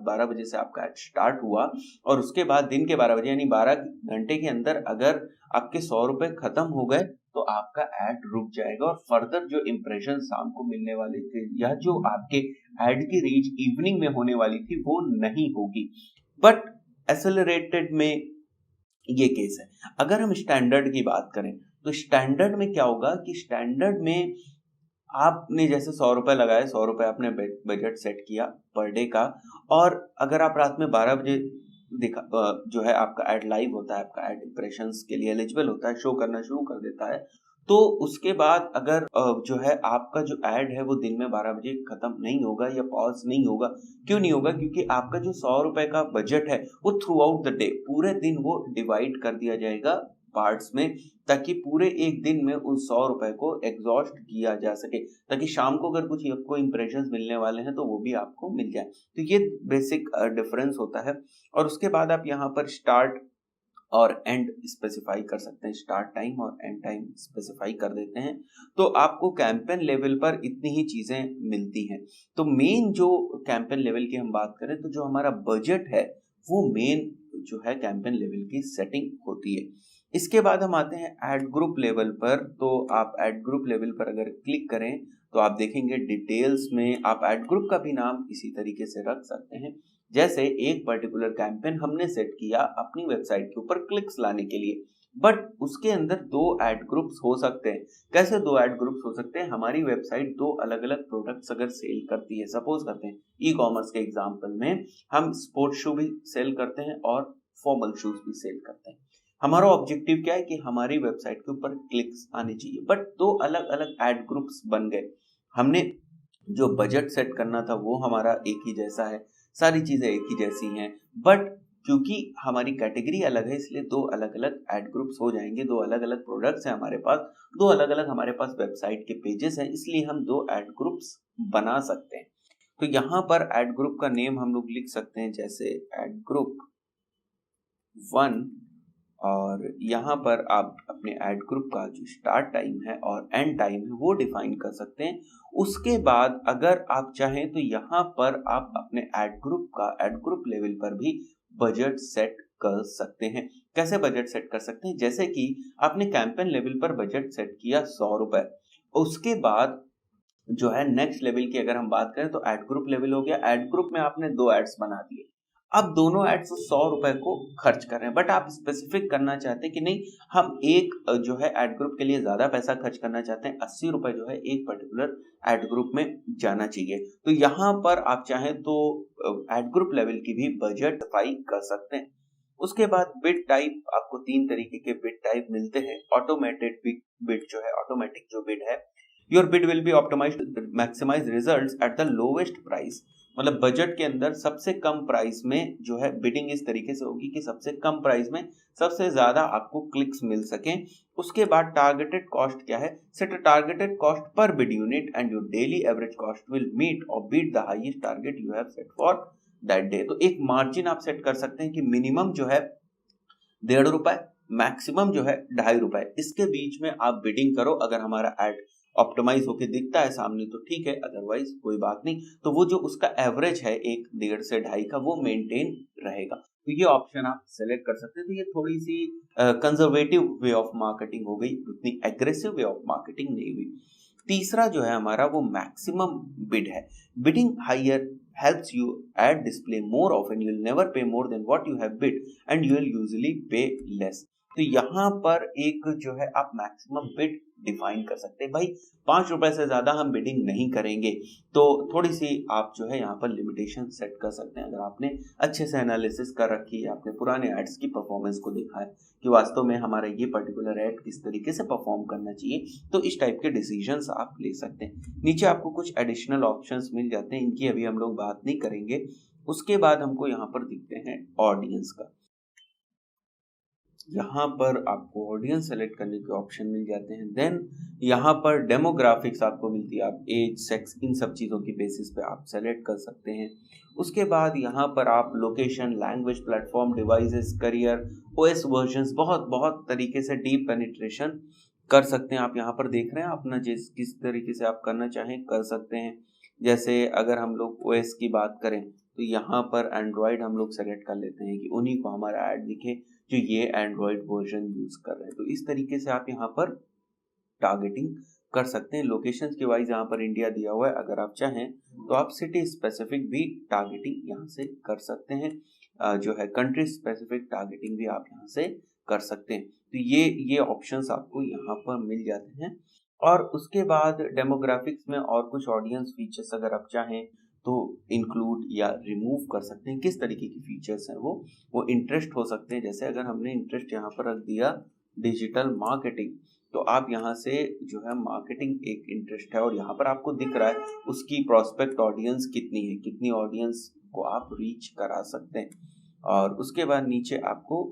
12 बजे से आपका ऐड स्टार्ट हुआ और उसके बाद दिन के 12 बजे यानी 12 घंटे के अंदर अगर आपके 100 रुपए खत्म हो गए तो आपका ऐड रुक जाएगा और फर्दर जो इंप्रेशन शाम को मिलने वाले थे या जो आपके ऐड की रीच इवनिंग में होने वाली थी वो नहीं होगी। बट एक्सेलरेटेड में ये केस है। अगर हम स्टैंडर्ड की बात करें तो स्टैंडर्ड में क्या होगा कि स्टैंडर्ड में आपने जैसे 100 रुपए लगाए, 100 रुपए आपने बजट सेट किया पर डे का, और अगर आप रात में 12 बजे जो है आपका ऐड लाइव होता है, आपका ऐड इंप्रेशंस के लिए एलिजिबल होता है, शो करना शुरू कर देता है, तो उसके बाद अगर जो है आपका जो ऐड है वो दिन में 12 बजे खत्म नहीं होगा या पॉज नहीं होगा। क्यों नहीं होगा? क्योंकि आपका जो 100 रुपए का बजट है वो थ्रू आउट द डे, पूरे दिन वो डिवाइड कर दिया जाएगा पार्ट्स में, ताकि पूरे एक दिन में उन 100 रुपए को एग्जॉस्ट किया जा सके, ताकि शाम को अगर कुछ आपको इंप्रेशंस मिलने वाले हैं तो वो भी आपको मिल जाए। तो ये बेसिक डिफरेंस होता है। और उसके बाद आप यहाँ पर स्टार्ट और एंड स्पेसिफाई कर सकते हैं, स्टार्ट टाइम और एंड टाइम स्पेसिफाई कर देते हैं, तो आपको कैंपेन लेवल पर इतनी ही चीजें मिलती हैं। तो मेन जो कैंपेन लेवल की हम बात करें तो जो हमारा बजट है वो मेन जो है कैंपेन लेवल की सेटिंग होती है। इसके बाद हम आते हैं एड ग्रुप लेवल पर। तो आप एड ग्रुप लेवल पर अगर क्लिक करें तो आप देखेंगे डिटेल्स में आप एड ग्रुप का भी नाम इसी तरीके से रख सकते हैं। जैसे एक पर्टिकुलर कैंपेन हमने सेट किया अपनी वेबसाइट के ऊपर क्लिक्स लाने के लिए, बट उसके अंदर 2 एड ग्रुप्स हो सकते हैं। कैसे 2 एड ग्रुप्स हो सकते हैं? हमारी वेबसाइट 2 अलग अलग प्रोडक्ट्स अगर सेल करती है, सपोज करते हैं ई कॉमर्स के एग्जांपल में हम स्पोर्ट्स शू भी सेल करते हैं और फॉर्मल शूज भी सेल करते हैं। हमारा ऑब्जेक्टिव क्या है कि हमारी वेबसाइट के ऊपर क्लिक्स आने चाहिए, बट 2 अलग अलग एड ग्रुप्स बन गए। हमने जो बजट सेट करना था वो हमारा एक ही जैसा है, सारी चीजें एक ही जैसी हैं, बट क्योंकि हमारी कैटेगरी अलग है इसलिए 2 अलग अलग एड ग्रुप्स हो जाएंगे। 2 अलग अलग प्रोडक्ट्स हैं हमारे पास, 2 अलग अलग हमारे पास वेबसाइट के पेजेस हैं, इसलिए हम 2 एड ग्रुप्स बना सकते हैं। तो यहाँ पर एड ग्रुप का नेम हम लोग लिख सकते हैं, जैसे एड ग्रुप 1, और यहाँ पर आप अपने एड ग्रुप का जो स्टार्ट टाइम है और एंड टाइम है वो डिफाइन कर सकते हैं। उसके बाद अगर आप चाहें तो यहाँ पर आप अपने एड ग्रुप का एड ग्रुप लेवल पर भी बजट सेट कर सकते हैं। कैसे बजट सेट कर सकते हैं? जैसे कि आपने कैंपेन लेवल पर बजट सेट किया 100 रुपए, उसके बाद जो है नेक्स्ट लेवल की अगर हम बात करें तो एड ग्रुप लेवल हो गया। एड ग्रुप में आपने 2 एड्स बना दिए, अब दोनों एड्स 100 रुपए को खर्च कर रहे हैं, बट आप स्पेसिफिक करना चाहते हैं कि नहीं हम एक जो है एड ग्रुप के लिए ज्यादा पैसा खर्च करना चाहते हैं, 80 रुपए जो है एक पर्टिकुलर एड ग्रुप में जाना चाहिए। तो यहाँ पर आप चाहें तो एड ग्रुप लेवल की भी बजट फाई कर सकते हैं। उसके बाद बिड टाइप, आपको 3 तरीके के बिड टाइप मिलते हैं। ऑटोमेटेड बिड जो है, ऑटोमेटिक जो बिड है, your bid will be optimised to maximise results at the lowest price, मतलब बजट के अंदर सबसे कम प्राइस में जो है बिडिंग इस तरीके से होगी कि सबसे कम प्राइस में सबसे ज्यादा आपको क्लिक्स मिल सकें। उसके बाद टारगेटेड कॉस्ट क्या है? Set a targeted cost per bid unit and your daily average cost will meet और beat the highest target you have set for that day. तो एक मार्जिन आप सेट कर सकते हैं कि मिनिमम जो है 1.5 रुपए, मैक्सिमम जो है 2.5 रुपए, इसके बीच में आप बिडिंग करो। अगर हमारा एड ऑप्टिमाइज होके दिखता है सामने तो ठीक है, अदरवाइज कोई बात नहीं। तो वो जो उसका एवरेज है 1, 1.5 से 2.5 का वो मेंटेन रहेगा। तो ये ऑप्शन आप सेलेक्ट कर सकते हैं। तो ये थोड़ी सी कंजर्वेटिव वे ऑफ मार्केटिंग हो गई, उतनी एग्रेसिव वे ऑफ मार्केटिंग नहीं हुई। तीसरा जो है हमारा वो मैक्सिमम बिड है। Bidding higher helps you add display more often, you will never pay more than what you have bid and you will usually pay less। तो यहाँ पर एक जो है आप मैक्सिमम बिड डिफाइन कर सकते हैं। भाई 5 रुपए से ज्यादा हम बिडिंग नहीं करेंगे, तो थोड़ी सी आप जो है यहाँ पर लिमिटेशन सेट कर सकते हैं। अगर आपने अच्छे से एनालिसिस कर रखी है, आपने पुराने एड्स की परफॉर्मेंस को देखा है कि वास्तव में हमारा ये पर्टिकुलर एड किस तरीके से परफॉर्म करना चाहिए, तो इस टाइप के डिसीजंस आप ले सकते हैं। नीचे आपको कुछ एडिशनल ऑप्शंस मिल जाते हैं, इनकी अभी हम लोग बात नहीं करेंगे। उसके बाद हमको यहाँ पर दिखते हैं ऑडियंस का। यहाँ पर आपको ऑडियंस सेलेक्ट करने के ऑप्शन मिल जाते हैं। देन यहाँ पर डेमोग्राफिक्स आपको मिलती है, आप एज, सेक्स, इन सब चीज़ों की बेसिस पे आप सेलेक्ट कर सकते हैं। उसके बाद यहाँ पर आप location, language, platform, devices, career, OS versions, बहुत बहुत तरीके से डीप पेनिट्रेशन कर सकते हैं। आप यहाँ पर देख रहे हैं अपना जिस किस तरीके से आप करना चाहें कर सकते हैं। जैसे अगर हम लोग ओएस की बात करें तो यहाँ पर एंड्रॉयड हम लोग सेलेक्ट कर लेते हैं कि उन्हीं को हमारा ऐड दिखे जो ये एंड्रॉयड वर्जन यूज कर रहे हैं। तो इस तरीके से आप यहाँ पर टारगेटिंग कर सकते हैं। लोकेशन के वाइज यहाँ पर इंडिया दिया हुआ है, अगर आप चाहें तो आप सिटी स्पेसिफिक भी टारगेटिंग यहाँ से कर सकते हैं। जो है कंट्री स्पेसिफिक टारगेटिंग भी आप यहाँ से कर सकते हैं। तो ये ऑप्शंस आपको यहाँ पर मिल जाते हैं। और उसके बाद डेमोग्राफिक्स में और कुछ ऑडियंस फीचर्स अगर आप चाहें तो इंक्लूड या रिमूव कर सकते हैं। किस तरीके की फीचर्स हैं वो इंटरेस्ट हो सकते हैं। जैसे अगर हमने इंटरेस्ट यहाँ पर रख दिया डिजिटल मार्केटिंग, तो आप यहाँ से जो है मार्केटिंग एक इंटरेस्ट है और यहाँ पर आपको दिख रहा है उसकी प्रोस्पेक्ट ऑडियंस कितनी है, कितनी ऑडियंस को आप रीच करा सकते हैं। और उसके बाद नीचे आपको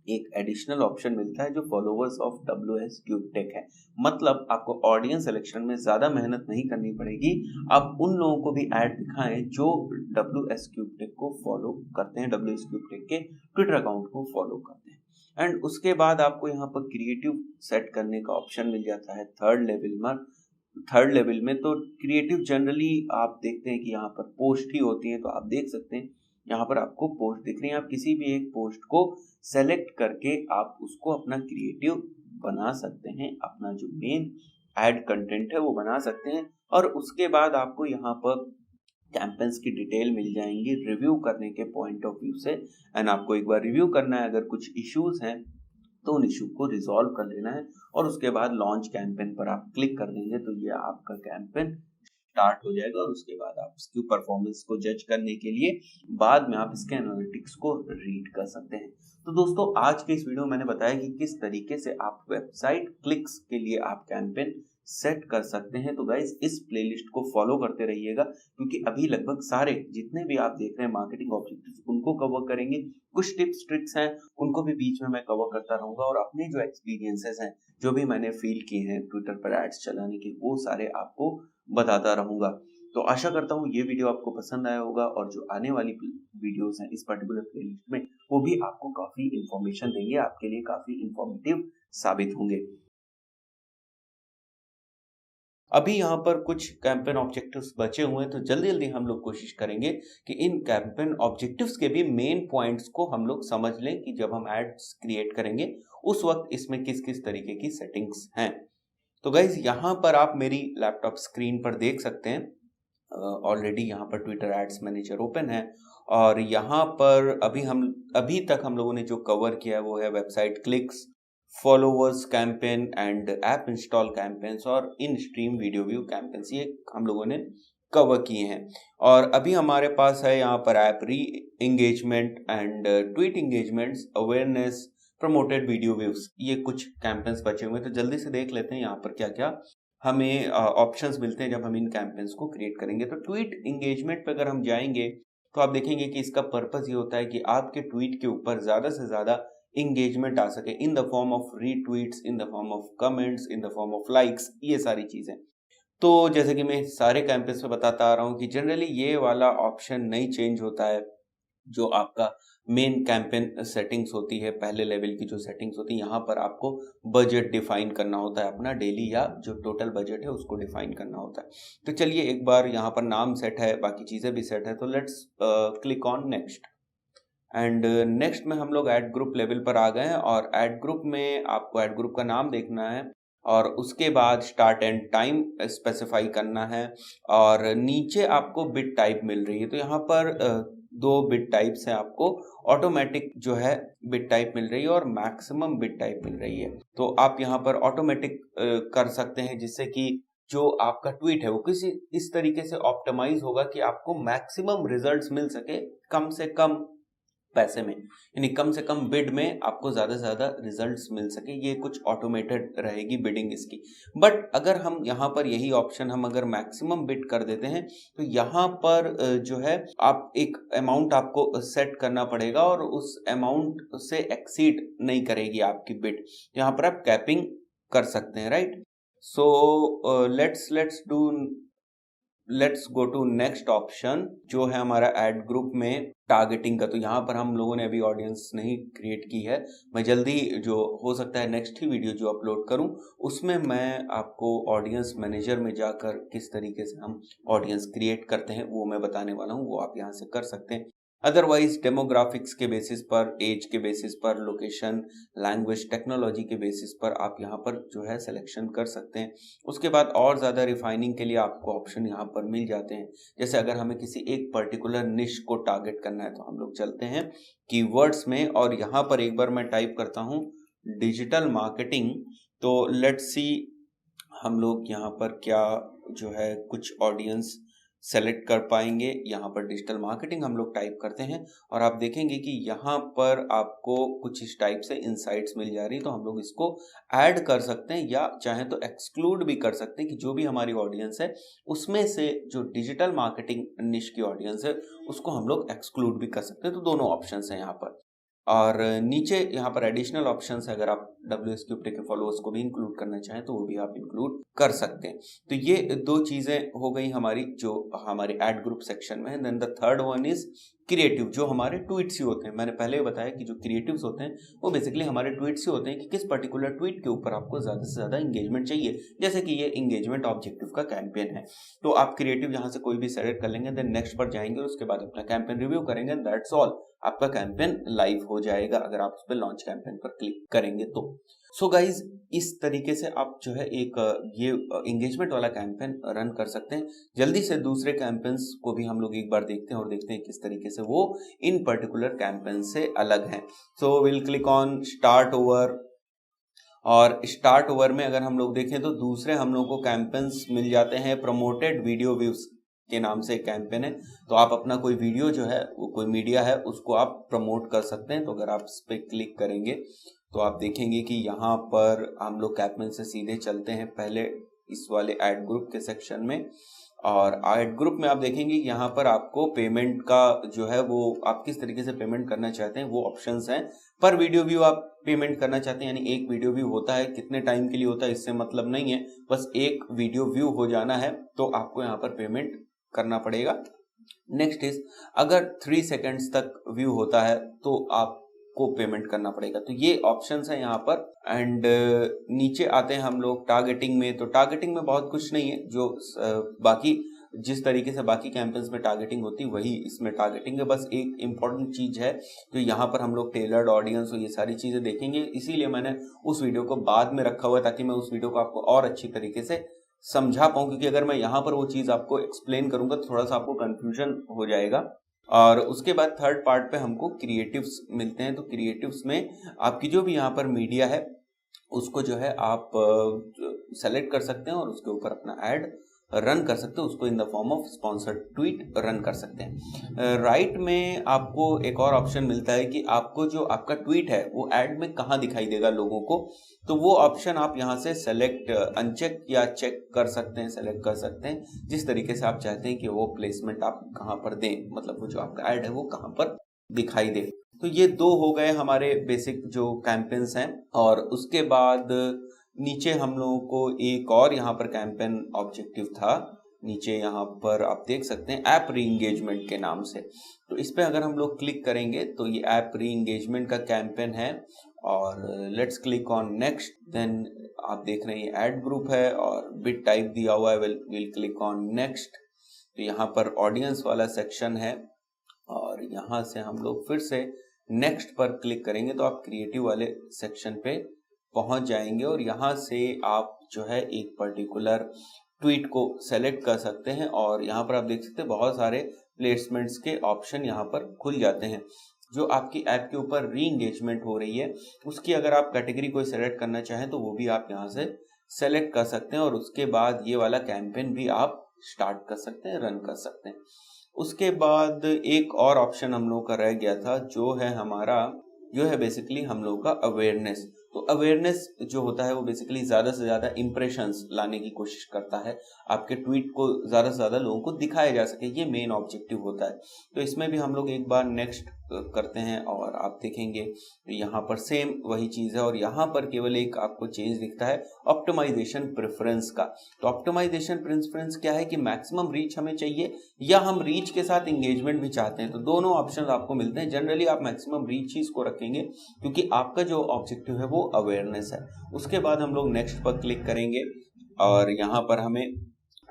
एक एडिशनल ऑप्शन मिलता है जो followers of WS cube Tech है। मतलब आपको ऑडियंस सिलेक्शन में ज्यादा मेहनत नहीं करनी पड़ेगी, आप उन लोगों को भी ऐड दिखाएं जो WS क्यूब टेक को फॉलो करते हैं, WS क्यूब टेक के ट्विटर अकाउंट को फॉलो करते हैं। एंड उसके बाद आपको यहाँ पर क्रिएटिव सेट करने का ऑप्शन मिल जाता है थर्ड लेवल में। तो क्रिएटिव जनरली आप देखते हैं कि यहाँ पर पोस्ट ही होती है, तो आप देख सकते हैं यहाँ पर आपको पोस्ट दिख रही है। आप किसी भी एक पोस्ट को सेलेक्ट करके आप उसको अपना क्रिएटिव बना सकते हैं, अपना जो मेन एड कंटेंट है वो बना सकते हैं। और उसके बाद आपको यहाँ पर कैंपेन्स की डिटेल मिल जाएंगी रिव्यू करने के पॉइंट ऑफ व्यू से। एंड आपको एक बार रिव्यू करना है, अगर कुछ इश्यूज हैं तो उन इशू को रिजॉल्व कर लेना है और उसके बाद लॉन्च कैंपेन पर आप क्लिक कर देंगे तो ये आपका कैंपेन स्टार्ट हो जाएगा। और उसके बाद आप इसकी परफॉर्मेंस को जज करने के लिए बाद में आप इसके एनालिटिक्स को रीड कर सकते हैं। तो दोस्तों आज के इस वीडियो में मैंने बताया कि किस तरीके से आप वेबसाइट क्लिक्स के लिए आप कैंपेन सेट कर सकते हैं। तो गाइज इस प्लेलिस्ट को फॉलो करते रहिएगा, क्योंकि अभी लगभग सारे जितने भी आप देख रहे हैं मार्केटिंग ऑब्जेक्टिव्स उनको कवर करेंगे। कुछ टिप्स ट्रिक्स हैं उनको भी बीच में मैं कवर करता रहूंगा, और अपने जो एक्सपीरियंसेस हैं जो भी मैंने फील किए हैं ट्विटर पर एड्स चलाने के, वो सारे आपको बताता रहूंगा। तो आशा करता हूँ ये वीडियो आपको पसंद आया होगा, और जो आने वाली वीडियोस हैं इस पर्टिकुलर प्लेलिस्ट में वो भी आपको काफी इंफॉर्मेशन देंगे, आपके लिए काफी इंफॉर्मेटिव साबित होंगे। अभी यहाँ पर कुछ कैंपेन ऑब्जेक्टिव्स बचे हुए हैं, तो जल्दी जल्दी हम लोग कोशिश करेंगे कि इन कैंपेन ऑब्जेक्टिव्स के भी मेन पॉइंट्स को हम लोग समझ लें कि जब हम एड्स क्रिएट करेंगे उस वक्त इसमें किस किस तरीके की सेटिंग्स हैं। तो गाइज यहाँ पर आप मेरी लैपटॉप स्क्रीन पर देख सकते हैं, ऑलरेडी यहाँ पर ट्विटर एड्स मैनेजर ओपन है, और यहाँ पर अभी तक हम लोगों ने जो कवर किया है वो है website clicks, followers campaign and app install campaigns और in stream video view campaigns, ये हम लोगों ने कवर किए हैं। और अभी हमारे पास है यहाँ पर ऐप री engagement and tweet engagements, awareness, promoted video views, ये कुछ कैंपेन्स बचे हुए हैं। तो जल्दी से देख लेते हैं यहाँ पर क्या क्या हमें ऑप्शंस मिलते हैं जब हम इन कैंपेन्स को क्रिएट करेंगे। तो ट्वीट एंगेजमेंट पे अगर हम जाएंगे तो आप देखेंगे कि इसका पर्पस ये होता है कि आपके ट्वीट के ऊपर ज्यादा से ज्यादा इंगेजमेंट आ सके in the form of retweets, in the form of comments, in the form of likes, ये सारी चीजें। तो जैसे कि मैं सारे कैंपेन्स में बताता आ रहा हूँ कि जनरली ये वाला ऑप्शन नहीं चेंज होता है। जो आपका मेन कैंपेन सेटिंग्स होती है, पहले लेवल की जो सेटिंग्स होती है, यहाँ पर आपको बजट डिफाइन करना होता है अपना डेली, या जो टोटल बजट है उसको डिफाइन करना होता है। तो चलिए एक बार यहाँ पर नाम सेट है, बाकी चीजें भी सेट है, तो let's click on next. And next में हम लोग ऐड ग्रुप लेवल पर आ गए हैं, और ऐड ग्रुप में आपको ऐड ग्रुप का नाम देखना है और उसके बाद स्टार्ट एंड टाइम स्पेसिफाई करना है, और नीचे आपको बिट टाइप मिल रही है। तो यहाँ पर दो बिट टाइप्स हैं, आपको ऑटोमेटिक जो है बिट टाइप मिल रही है और मैक्सिमम बिट टाइप मिल रही है। तो आप यहाँ पर ऑटोमेटिक कर सकते हैं, जिससे कि जो आपका ट्वीट है वो किसी इस तरीके से ऑप्टिमाइज होगा कि आपको मैक्सिमम रिजल्ट्स मिल सके कम से कम पैसे में, यानी कम से कम बिड में आपको ज्यादा से ज्यादा रिजल्ट्स मिल सके। ये कुछ ऑटोमेटेड रहेगी बिडिंग इसकी। बट अगर हम यहाँ पर यही ऑप्शन हम अगर मैक्सिमम बिड कर देते हैं तो यहाँ पर जो है आप एक अमाउंट आपको सेट करना पड़ेगा, और उस अमाउंट से एक्सीड नहीं करेगी आपकी बिड। यहाँ पर आप कैपिंग कर सकते हैं, right. So let's go to next option, जो है हमारा एड ग्रुप में टारगेटिंग का। तो यहाँ पर हम लोगों ने अभी ऑडियंस नहीं क्रिएट की है, मैं जल्दी जो हो सकता है नेक्स्ट ही वीडियो जो अपलोड करूँ उसमें मैं आपको ऑडियंस मैनेजर में जाकर किस तरीके से हम ऑडियंस क्रिएट करते हैं वो मैं बताने वाला हूँ, वो आप यहाँ से कर सकते हैं। अदरवाइज डेमोग्राफिक्स के बेसिस पर, एज के बेसिस पर, लोकेशन, लैंग्वेज, टेक्नोलॉजी के बेसिस पर आप यहाँ पर जो है सिलेक्शन कर सकते हैं। उसके बाद और ज़्यादा रिफाइनिंग के लिए आपको ऑप्शन यहाँ पर मिल जाते हैं। जैसे अगर हमें किसी एक पर्टिकुलर निश को टारगेट करना है तो हम लोग चलते हैं कीवर्ड्स में, और यहाँ पर एक बार मैं टाइप करता हूँ डिजिटल मार्केटिंग। तो लेट्स सी हम लोग यहाँ पर क्या जो है कुछ ऑडियंस सेलेक्ट कर पाएंगे। यहाँ पर डिजिटल मार्केटिंग हम लोग टाइप करते हैं और आप देखेंगे कि यहाँ पर आपको कुछ इस टाइप से इनसाइट्स मिल जा रही है। तो हम लोग इसको ऐड कर सकते हैं या चाहें तो एक्सक्लूड भी कर सकते हैं कि जो भी हमारी ऑडियंस है उसमें से जो डिजिटल मार्केटिंग निश की ऑडियंस है उसको हम लोग एक्सक्लूड भी कर सकते हैं। तो दोनों ऑप्शंस हैं यहाँ पर। और नीचे यहाँ पर एडिशनल ऑप्शंस है, अगर आप WSQupt के फॉलोअर्स को भी इंक्लूड करना चाहें तो वो भी आप इंक्लूड कर सकते हैं। तो ये दो चीजें हो गई हमारी जो हमारे एड ग्रुप सेक्शन में है। Then the third one is creative जो हमारे ट्वीट्स ही होते हैं। मैंने पहले बताया कि जो क्रिएटिव्स होते हैं वो बेसिकली हमारे ट्वीट्स ही होते हैं कि किस पर्टिकुलर ट्वीट के ऊपर आपको ज़्यादा से ज़्यादा इंगेजमेंट चाहिए। जैसे कि ये इंगेजमेंट ऑब्जेक्टिव का कैंपेन है, तो आप क्रिएटिव यहाँ से कोई भी सेलेक्ट कर लेंगे, देन नेक्स्ट पर जाएंगे और उसके बाद अपना कैंपेन रिव्यू करेंगे, दैट्स ऑल, आपका कैंपेन लाइव हो जाएगा अगर आप उस पर लॉन्च कैंपेन पर क्लिक करेंगे तो। सो गाइज, इस तरीके से आप जो है एक ये एंगेजमेंट वाला कैंपेन रन कर सकते हैं। जल्दी से दूसरे कैंपेन्स को भी हम लोग एक बार देखते हैं और देखते हैं किस तरीके से वो इन पर्टिकुलर कैंपेन से अलग हैं। So will click on start over, और स्टार्ट ओवर में अगर हम लोग देखें तो दूसरे हम लोग को कैंपेन्स मिल जाते हैं। प्रमोटेड वीडियो व्यूज के नाम से एक कैंपेन है, तो आप अपना कोई वीडियो जो है वो कोई मीडिया है उसको आप प्रमोट कर सकते हैं। तो अगर आप इस पर क्लिक करेंगे तो आप देखेंगे कि यहाँ पर हम लोग कैंपेन से सीधे चलते हैं पहले इस वाले ऐड ग्रुप के सेक्शन में, और ऐड ग्रुप में आप देखेंगे कि यहाँ पर आपको पेमेंट का जो है वो आप किस तरीके से पेमेंट करना चाहते हैं वो ऑप्शंस हैं। पर वीडियो व्यू आप पेमेंट करना चाहते हैं, यानी एक वीडियो व्यू होता है, कितने टाइम के लिए होता है इससे मतलब नहीं है, बस एक वीडियो व्यू हो जाना है तो आपको यहाँ पर पेमेंट करना पड़ेगा। नेक्स्ट इज, अगर 3 सेकेंड्स तक व्यू होता है तो आपको पेमेंट करना पड़ेगा। तो ये ऑप्शंस हैं यहाँ पर। एंड नीचे आते हैं हम लोग टारगेटिंग में। तो टारगेटिंग में बहुत कुछ नहीं है, जो बाकी जिस तरीके से बाकी कैंपेन्स में टारगेटिंग होती वही इसमें टारगेटिंग है। बस एक इम्पॉर्टेंट चीज है, तो यहाँ पर हम लोग टेलर्ड ऑडियंस और ये सारी चीजें देखेंगे, इसीलिए मैंने उस वीडियो को बाद में रखा हुआ है ताकि मैं उस वीडियो को आपको और अच्छी तरीके से समझा पाऊं, क्योंकि अगर मैं यहाँ पर वो चीज आपको एक्सप्लेन करूंगा तो थोड़ा सा आपको कंफ्यूजन हो जाएगा। और उसके बाद थर्ड पार्ट पे हमको क्रिएटिव्स मिलते हैं। तो क्रिएटिव्स में आपकी जो भी यहाँ पर मीडिया है उसको जो है आप सेलेक्ट कर सकते हैं और उसके ऊपर अपना ऐड रन कर सकते हैं, उसको in the form of sponsored tweet run कर सकते हैं। राइट में आपको एक और ऑप्शन मिलता है कि आपको जो आपका ट्वीट है वो ऐड में कहाँ दिखाई देगा लोगों को, तो वो ऑप्शन आप यहाँ से सेलेक्ट अनचेक या चेक कर सकते हैं, सेलेक्ट कर सकते हैं जिस तरीके से आप चाहते हैं कि वो प्लेसमेंट आप कहाँ पर दें, मतलब वो जो आपका ऐड है वो कहाँ पर दिखाई दे। तो ये 2 हो गए हमारे बेसिक जो कैंपेन्स हैं। और उसके बाद नीचे हम लोगों को एक और यहाँ पर कैंपेन ऑब्जेक्टिव था, नीचे यहाँ पर आप देख सकते हैं ऐप री एंगेजमेंट के नाम से। तो इस पे अगर हम लोग क्लिक करेंगे तो ये ऐप री एंगेजमेंट का कैंपेन है, और let's click on next. Then आप देख रहे हैं ऐड ग्रुप है और बिट टाइप दिया हुआ है, विल क्लिक ऑन नेक्स्ट। तो यहाँ पर ऑडियंस वाला सेक्शन है और यहाँ से हम लोग फिर से नेक्स्ट पर क्लिक करेंगे तो आप क्रिएटिव वाले सेक्शन पे पहुंच जाएंगे, और यहाँ से आप जो है एक पर्टिकुलर ट्वीट को सेलेक्ट कर सकते हैं। और यहाँ पर आप देख सकते हैं बहुत सारे प्लेसमेंट्स के ऑप्शन यहाँ पर खुल जाते हैं। जो आपकी ऐप के ऊपर री एंगेजमेंट हो रही है उसकी अगर आप कैटेगरी कोई सेलेक्ट करना चाहें तो वो भी आप यहाँ से सेलेक्ट कर सकते हैं, और उसके बाद ये वाला कैंपेन भी आप स्टार्ट कर सकते हैं, रन कर सकते हैं। उसके बाद एक और ऑप्शन हम लोग का रह गया था जो है हमारा, जो है बेसिकली हम लोग का अवेयरनेस। तो अवेयरनेस जो होता है वो बेसिकली ज़्यादा से ज़्यादा इंप्रेशंस लाने की कोशिश करता है, आपके ट्वीट को ज़्यादा से ज़्यादा लोगों को दिखाया जा सके, ये मेन ऑब्जेक्टिव होता है। तो इसमें भी हम लोग एक बार नेक्स्ट करते हैं और आप देखेंगे यहाँ पर सेम वही चीज़ है, और यहाँ पर केवल एक आपको चेंज दिखता है ऑप्टिमाइजेशन प्रेफरेंस का। तो ऑप्टिमाइजेशन प्रेफरेंस क्या है कि मैक्सिमम रीच हमें चाहिए या हम रीच के साथ इंगेजमेंट भी चाहते हैं, तो दोनों ऑप्शन आपको मिलते हैं। जनरली आप मैक्सिमम रीच ही इसको रखेंगे क्योंकि आपका जो ऑब्जेक्टिव है वो अवेयरनेस है। उसके बाद हम लोग नेक्स्ट पर क्लिक करेंगे और यहाँ पर हमें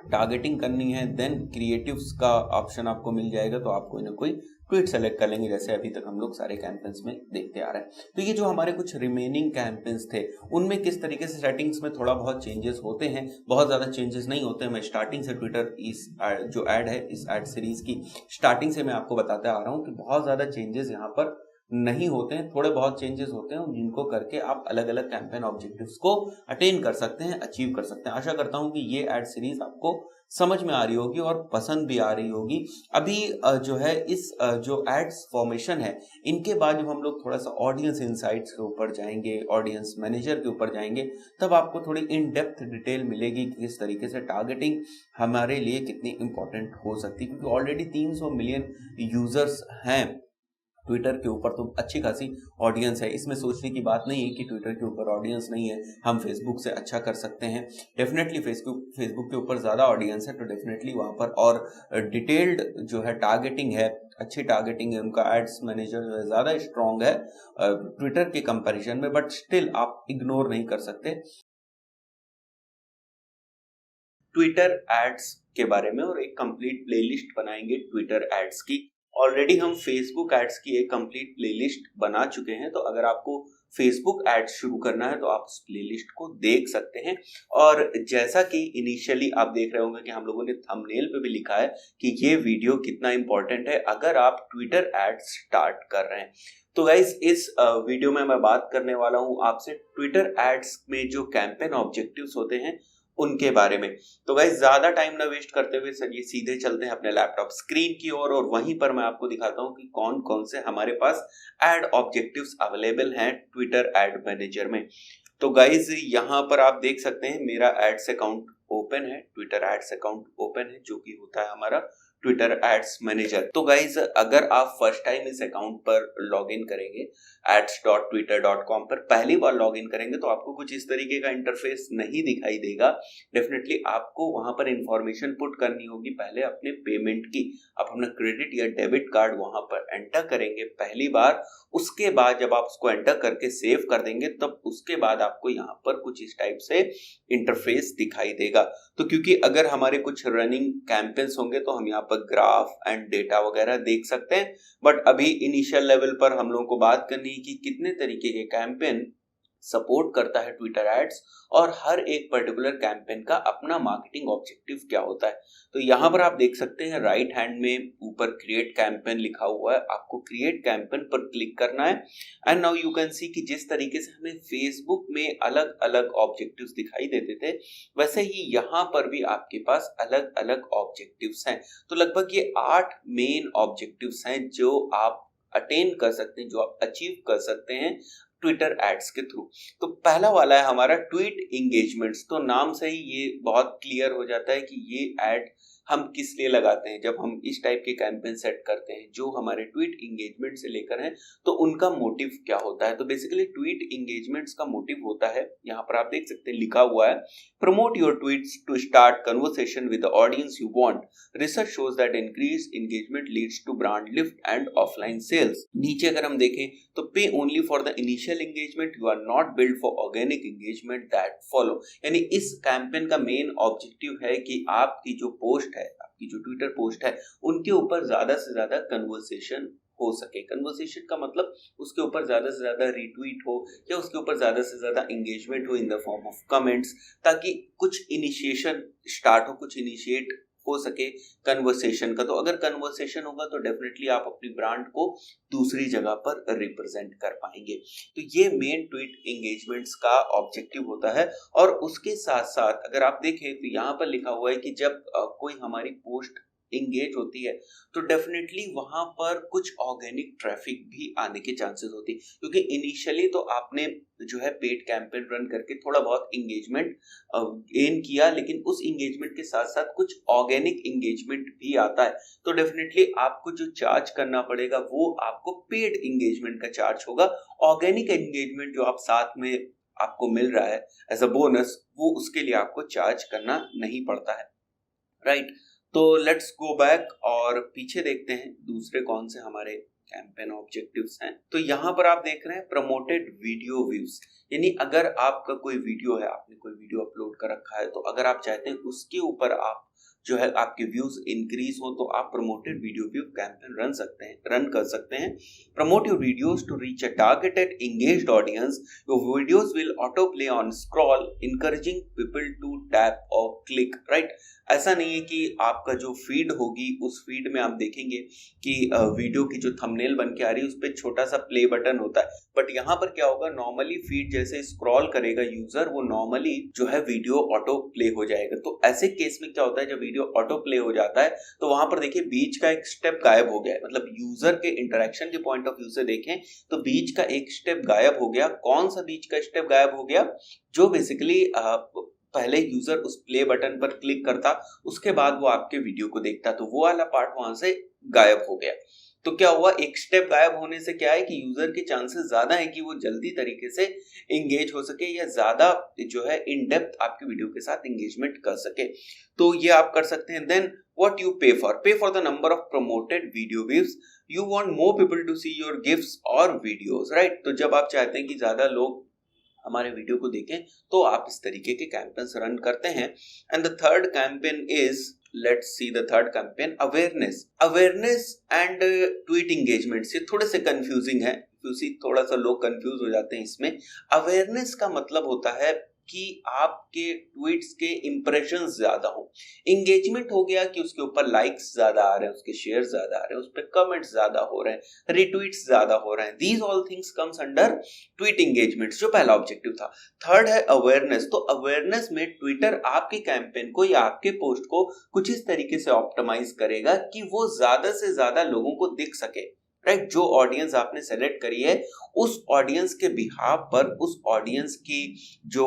टारगेटिंग करनी है, देन क्रिएटिव्स का ऑप्शन आपको मिल जाएगा, तो आप कोई ना कोई ट्वीट सेलेक्ट कर लेंगे जैसे अभी तक हम लोग सारे कैंपेन्स में देखते आ रहे हैं। तो ये जो हमारे कुछ रिमेनिंग कैंपेन्स थे उनमें किस तरीके से सेटिंग्स में थोड़ा बहुत चेंजेस होते हैं, बहुत ज़्यादा चेंजेस नहीं होते हैं। मैं स्टार्टिंग से ट्विटर इस जो ऐड है इस ऐड सीरीज की स्टार्टिंग से मैं आपको बताते आ रहा हूँ कि बहुत ज़्यादा चेंजेस यहाँ पर नहीं होते हैं, थोड़े बहुत चेंजेस होते हैं जिनको करके आप अलग अलग कैंपेन ऑब्जेक्टिव्स को अटेन कर सकते हैं, अचीव कर सकते हैं। आशा करता हूं कि ये एड सीरीज आपको समझ में आ रही होगी और पसंद भी आ रही होगी। अभी जो है इस जो एड्स फॉर्मेशन है इनके बाद जब हम लोग थोड़ा सा ऑडियंस इनसाइट्स के ऊपर जाएंगे, ऑडियंस मैनेजर के ऊपर जाएंगे, तब आपको थोड़ी इन डेप्थ डिटेल मिलेगी कि किस तरीके से टारगेटिंग हमारे लिए कितनी इंपॉर्टेंट हो सकती है, क्योंकि ऑलरेडी 300 मिलियन यूजर्स हैं ट्विटर के ऊपर, तो अच्छी खासी ऑडियंस है। इसमें सोचने की बात नहीं है कि ट्विटर के ऊपर ऑडियंस नहीं है, हम फेसबुक से अच्छा कर सकते हैं। डेफिनेटली फेसबुक के ऊपर ज़्यादा ऑडियंस है, तो डेफिनेटली वहाँ पर और डिटेल्ड जो है टारगेटिंग है अच्छी टारगेटिंग है, उनका एड्स मैनेजर जो है ज़्यादा स्ट्रॉन्ग है ट्विटर के कंपैरिजन में, बट स्टिल आप इग्नोर नहीं कर सकते ट्विटर एड्स के बारे में और एक कंप्लीट प्लेलिस्ट बनाएंगे ट्विटर एड्स की। ऑलरेडी हम फेसबुक एड्स की एक कंप्लीट प्लेलिस्ट बना चुके हैं, तो अगर आपको फेसबुक एड्स शुरू करना है तो आप उस प्लेलिस्ट को देख सकते हैं। और जैसा कि इनिशियली आप देख रहे होंगे कि हम लोगों ने थंबनेल पे भी लिखा है कि ये वीडियो कितना इंपॉर्टेंट है अगर आप ट्विटर एड्स स्टार्ट कर रहे हैं। तो गाइज इस वीडियो में मैं बात करने वाला हूँ आपसे ट्विटर एड्स में जो कैंपेन ऑब्जेक्टिव्स होते हैं उनके बारे में। तो गाइस ज्यादा टाइम ना वेस्ट करते हुए चलिए सीधे चलते हैं अपने लैपटॉप स्क्रीन की ओर और वहीं पर मैं आपको दिखाता हूं कि कौन कौन से हमारे पास एड ऑब्जेक्टिव्स अवेलेबल हैं ट्विटर एड मैनेजर में। तो गाइस यहाँ पर आप देख सकते हैं मेरा एड्स अकाउंट ओपन है, ट्विटर एड्स अकाउंट ओपन है जो कि होता है हमारा ट्विटर एड्स मैनेजर। तो गाइज अगर आप फर्स्ट टाइम इस अकाउंट पर लॉग इन करेंगे ads.twitter.com पर पहली बार लॉग इन करेंगे तो आपको कुछ इस तरीके का इंटरफेस नहीं दिखाई देगा। डेफिनेटली आपको वहां पर इंफॉर्मेशन पुट करनी होगी पहले अपने पेमेंट की। आप अपना क्रेडिट या डेबिट कार्ड वहां पर एंटर करेंगे पहली बार, उसके बाद जब आप उसको एंटर करके सेव कर देंगे तब उसके बाद आपको यहाँ पर कुछ इस टाइप से इंटरफेस दिखाई देगा। तो क्योंकि अगर हमारे कुछ रनिंग कैंपेन्स होंगे तो हम यहाँ पर ग्राफ एंड डेटा वगैरह देख सकते हैं, बट अभी इनिशियल लेवल पर हम लोगों को बात करनी है कि कितने तरीके के कैंपेन सपोर्ट करता है ट्विटर एड्स और हर एक पर्टिकुलर कैंपेन का अपना मार्केटिंग ऑब्जेक्टिव क्या होता है। तो यहाँ पर आप देख सकते हैं राइट हैंड में ऊपर क्रिएट कैंपेन लिखा हुआ है, आपको क्रिएट कैंपेन पर क्लिक करना है and now you can see कि जिस तरीके से हमें फेसबुक में अलग अलग ऑब्जेक्टिव्स दिखाई देते थे वैसे ही यहाँ पर भी आपके पास अलग अलग ऑब्जेक्टिव्स हैं। तो लगभग ये 8 मेन ऑब्जेक्टिव्स हैं जो आप अटेन कर सकते हैं, जो आप अचीव कर सकते हैं ट्विटर एड्स के थ्रू। तो पहला वाला है हमारा ट्वीट इंगेजमेंट्स। तो नाम से ही ये बहुत क्लियर हो जाता है कि ये एड हम किस लिए लगाते हैं। जब हम इस टाइप के कैंपेन सेट करते हैं जो हमारे ट्वीट इंगेजमेंट से लेकर हैं तो उनका मोटिव क्या होता है। तो बेसिकली ट्वीट इंगेजमेंट्स का मोटिव होता है, यहाँ पर आप देख सकते हैं लिखा हुआ है, promote your tweets to start conversation with the audience you want, research shows that increase engagement leads to brand lift and offline sales. नीचे अगर हम देखें तो pay only for the initial engagement, you are not build for organic engagement that follow. यानी इस campaign का main objective है कि आपकी जो पोस्ट है, आपकी जो ट्विटर पोस्ट है उनके ऊपर ज्यादा से ज्यादा कन्वर्सेशन हो सके। कन्वर्सेशन का मतलब उसके ऊपर ज्यादा से ज्यादा रिट्वीट हो या उसके ऊपर ज्यादा से ज्यादा एंगेजमेंट हो in the form of comments, ताकि कुछ इनिशिएशन स्टार्ट हो, कुछ इनिशिएट हो सके कन्वर्सेशन का। तो अगर कन्वर्सेशन होगा तो डेफिनेटली आप अपनी ब्रांड को दूसरी जगह पर रिप्रेजेंट कर पाएंगे। तो ये मेन ट्वीट एंगेजमेंट्स का ऑब्जेक्टिव होता है। और उसके साथ साथ अगर आप देखें तो यहाँ पर लिखा हुआ है कि जब कोई हमारी पोस्ट इंगेज होती है तो डेफिनेटली वहां पर कुछ ऑर्गेनिक ट्रैफिक भी आने के चांसेस होती है, क्योंकि इनिशियली तो आपने जो है पेड कैंपेन रन करके थोड़ा बहुत इंगेजमेंट गेन किया, लेकिन उस इंगेजमेंट के साथ साथ कुछ ऑर्गेनिक इंगेजमेंट भी आता है। तो डेफिनेटली आपको जो चार्ज करना पड़ेगा वो आपको पेड इंगेजमेंट का चार्ज होगा। ऑर्गेनिक एंगेजमेंट जो आप साथ में आपको मिल रहा है एज अ बोनस, वो उसके लिए आपको चार्ज करना नहीं पड़ता है, राइट। तो लेट्स गो बैक और पीछे देखते हैं दूसरे कौन से हमारे कैंपेन ऑब्जेक्टिव्स हैं। तो यहाँ पर आप देख रहे हैं प्रमोटेड वीडियो व्यूज, यानी अगर आपका कोई वीडियो है, आपने कोई वीडियो अपलोड कर रखा है, तो अगर आप चाहते हैं उसके ऊपर आप जो है आपके व्यूज इंक्रीज हो तो आप promoted video view campaign run कर सकते हैं। Promote your videos to reach a targeted engaged audience, your videos will auto play on scroll encouraging people to tap और क्लिक, राइट। ऐसा नहीं है कि आपका जो फीड होगी उस फीड में आप देखेंगे कि वीडियो की जो थंबनेल बन के आ रही है उस पर छोटा सा प्ले बटन होता है, बट यहाँ पर क्या होगा, नॉर्मली फीड जैसे स्क्रॉल करेगा यूजर वो नॉर्मली जो है वीडियो ऑटो प्ले हो जाएगा। तो ऐसे केस में क्या होता है, जब वीडियो ऑटो प्ले हो जाता है तो वहां पर देखिए बीच का एक स्टेप गायब हो गया है, मतलब यूजर के इंटरेक्शन के पॉइंट ऑफ व्यू से देखें तो बीच का एक स्टेप गायब हो गया। कौन सा बीच का स्टेप गायब हो गया, जो बेसिकली पहले यूजर उस प्ले बटन पर क्लिक करता उसके बाद वो आपके वीडियो को देखता, तो वो वाला पार्ट वहां से गायब हो गया। तो क्या हुआ, एक स्टेप गायब होने से क्या है कि यूजर के चांसेस ज्यादा है कि वो जल्दी तरीके से एंगेज हो सके या ज्यादा जो है इन डेप्थ आपकी वीडियो के साथ एंगेजमेंट कर सके। तो ये आप कर सकते हैं। Then what you pay for the number of promoted video views, you want more people to see your gifts और वीडियोस, राइट। तो जब आप चाहते हैं कि ज्यादा लोग हमारे वीडियो को देखें तो आप इस तरीके के कैंपेन्स रन करते हैं। And the third campaign is, let's see the third campaign, awareness and tweet engagement. ये थोड़े से कंफ्यूजिंग है क्योंकि थोड़ा सा लोग कंफ्यूज हो जाते हैं इसमें। अवेयरनेस का मतलब होता है कि आपके ट्वीट्स के इंप्रेशंस ज्यादा हो। एंगेजमेंट हो गया कि उसके ऊपर लाइक्स ज्यादा आ रहे हैं, उसके शेयर ज्यादा आ रहे हैं, उस पर कमेंट्स ज्यादा हो रहे हैं, रिट्वीट्स ज्यादा हो रहे हैं। These all things comes under tweet engagements, जो पहला ऑब्जेक्टिव था। थर्ड है अवेयरनेस। तो अवेयरनेस में ट्विटर आपके कैंपेन को या आपके पोस्ट को कुछ इस तरीके से ऑप्टिमाइज करेगा कि वो ज्यादा से ज्यादा लोगों को दिख सके, राइट। जो ऑडियंस आपने सेलेक्ट करी है उस ऑडियंस के बिहाफ पर, उस ऑडियंस की जो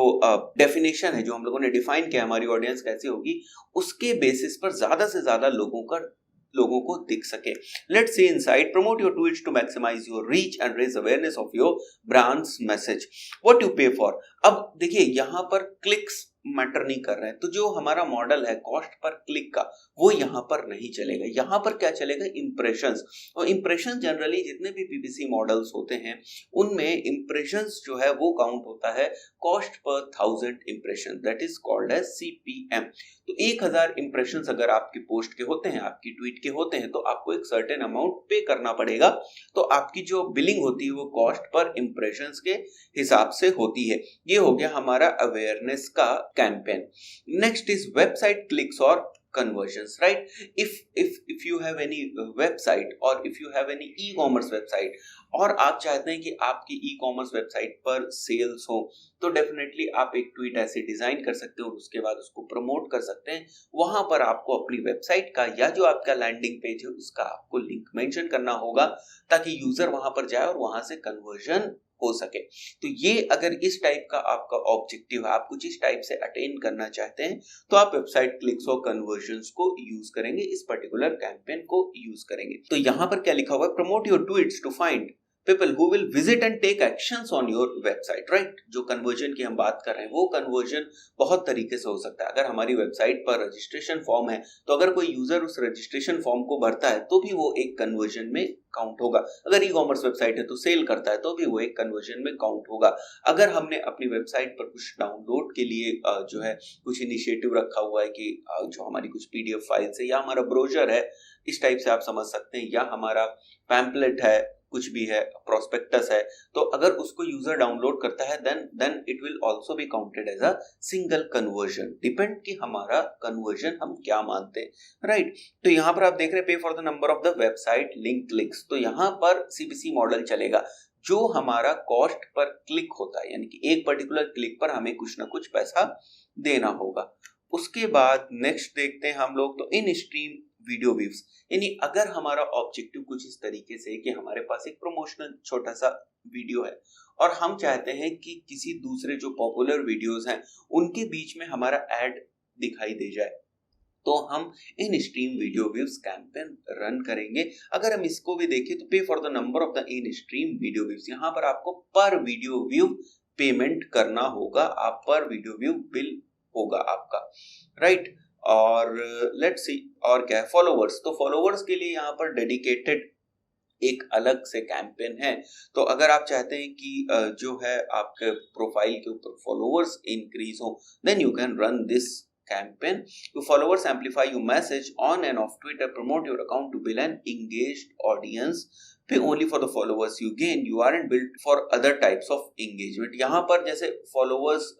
डेफिनेशन है, जो हम लोगों ने डिफाइन किया हमारी ऑडियंस कैसी होगी, उसके बेसिस पर ज्यादा से ज्यादा लोगों को दिख सके। Let's see inside, promote your tweets to maximise your reach and raise awareness of your brand's message. What you pay for. अब देखिए यहाँ पर क्लिक्स मैटर नहीं कर रहे हैं, तो जो हमारा मॉडल है कॉस्ट पर क्लिक का, वो यहाँ पर नहीं चलेगा। यहाँ पर क्या चलेगा, इंप्रेशंस। और इंप्रेशन जनरली जितने भी पीपीसी मॉडल्स होते हैं उनमें इंप्रेशंस जो है वो काउंट होता है cost per 1000 impression, that is called as CPM। तो 1000 इंप्रेशंस अगर आपकी पोस्ट के होते हैं, आपकी ट्वीट के होते हैं, तो आपको एक सर्टेन अमाउंट पे करना पड़ेगा। तो आपकी जो बिलिंग होती है वो कॉस्ट पर इंप्रेशंस के हिसाब से होती है। ये हो गया हमारा अवेयरनेस का campaign. Next is website clicks और conversions, right? If you have any website or if you have any e-commerce website और आप चाहते हैं कि आपकी e-commerce वेबसाइट पर सेल्स हो, तो डेफिनेटली आप एक ट्वीट ऐसे डिजाइन कर सकते हो और उसके बाद उसको प्रमोट कर सकते हैं। वहां पर आपको अपनी वेबसाइट का या जो आपका लैंडिंग पेज है उसका आपको लिंक मेंशन करना होगा ताकि यूजर वहां पर जाए और वहां से कन्वर्जन हो सके। तो ये अगर इस टाइप का आपका ऑब्जेक्टिव है, आप कुछ इस टाइप से अटेन करना चाहते हैं, तो आप वेबसाइट क्लिक्स और कन्वर्जन्स को यूज करेंगे, इस पर्टिकुलर कैंपेन को यूज करेंगे। तो यहाँ पर क्या लिखा हुआ है, promote your tweets to find people who will visit and take actions on your website, right? जो कन्वर्जन की हम बात कर रहे हैं वो कन्वर्जन बहुत तरीके से हो सकता है। अगर हमारी वेबसाइट पर रजिस्ट्रेशन फॉर्म है तो अगर कोई यूजर उस रजिस्ट्रेशन फॉर्म को भरता है तो भी वो एक कन्वर्जन में काउंट होगा। अगर ई-कॉमर्स वेबसाइट है तो सेल करता है तो भी वो एक कन्वर्जन में काउंट होगा। अगर हमने अपनी वेबसाइट पर कुछ डाउनलोड के लिए जो है कुछ इनिशिएटिव रखा हुआ है कि जो हमारी कुछ PDF फाइल्स है या हमारा ब्रोशर है, इस टाइप से आप समझ सकते हैं, या हमारा पैम्पलेट है, कुछ भी है, प्रोस्पेक्टस है, तो अगर उसको यूजर डाउनलोड करता है then it will also be counted as a single conversion. Depend कि हमारा कन्वर्जन हम क्या मानते हैं, राइट। तो यहाँ पर आप देख रहे हैं पे for the number of the website link clicks. तो यहाँ पर CPC मॉडल चलेगा जो हमारा कॉस्ट पर क्लिक होता है, यानी कि एक पर्टिकुलर क्लिक पर हमें कुछ ना कुछ पैसा देना होगा। उसके बाद नेक्स्ट देखते हैं हम लोग, तो इन स्ट्रीम वीडियो व्यूज, यानी अगर हमारा ऑब्जेक्टिव कुछ इस तरीके से कि हमारे पास एक प्रमोशनल छोटा सा वीडियो है और हम चाहते हैं कि किसी दूसरे जो पॉपुलर वीडियोस हैं उनके बीच में हमारा ऐड दिखाई दे जाए, तो हम इन stream video views campaign run करेंगे। अगर हम इसको भी देखें तो पे for the number of the in stream video views, यहाँ पर आपको पर वीडियो व्यू पेमेंट करना होगा, आप पर वीडियो व्यू बिल होगा आपका, राइट। और लेट्स सी और क्या है, फॉलोवर्स। तो फॉलोवर्स के लिए यहाँ पर डेडिकेटेड एक अलग से कैंपेन है। तो अगर आप चाहते हैं कि जो है आपके प्रोफाइल के ऊपर फॉलोवर्स इंक्रीज हो, then you can run this campaign. Your followers amplify your message on and off Twitter. Promote your account to build an engaged audience. Pay only for the followers you gain. You aren't built for other types of engagement. यहाँ पर जैसे followers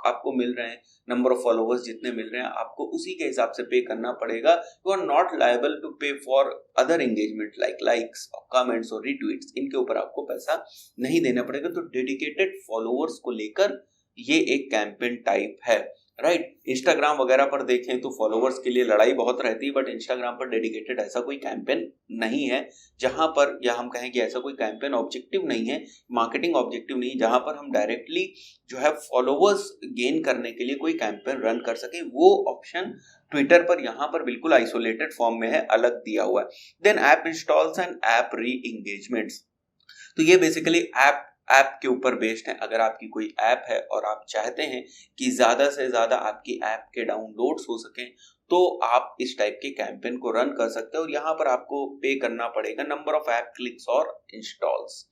आपको मिल रहे हैं, number of followers जितने मिल रहे हैं आपको उसी के हिसाब से पे करना पड़ेगा। You are not liable to pay for other engagement like likes, comments और retweets. इनके ऊपर आपको पैसा नहीं देना पड़ेगा। तो dedicated followers को लेकर ये एक कैंपेन टाइप है। राइट। इंस्टाग्राम वगैरह पर देखें तो फॉलोवर्स के लिए लड़ाई बहुत रहती है, बट इंस्टाग्राम पर डेडिकेटेड ऐसा कोई कैंपेन नहीं है जहां पर, या हम कहें कि ऐसा कोई कैंपेन ऑब्जेक्टिव नहीं है, मार्केटिंग ऑब्जेक्टिव नहीं, जहां पर हम डायरेक्टली जो है फॉलोवर्स गेन करने के लिए कोई कैंपेन रन कर सके। वो ऑप्शन ट्विटर पर यहाँ पर बिल्कुल आइसोलेटेड फॉर्म में है, अलग दिया हुआ है। Then app installs and app re engagements, तो ये बेसिकली ऐप के ऊपर बेस्ड है। अगर आपकी कोई ऐप है और आप चाहते हैं कि ज़्यादा से ज़्यादा आपकी ऐप के डाउनलोड्स हो सकें, तो आप इस टाइप के कैंपेन को रन कर सकते हैं और यहाँ पर आपको पे करना पड़ेगा नंबर ऑफ ऐप क्लिक्स और इंस्टॉल्स,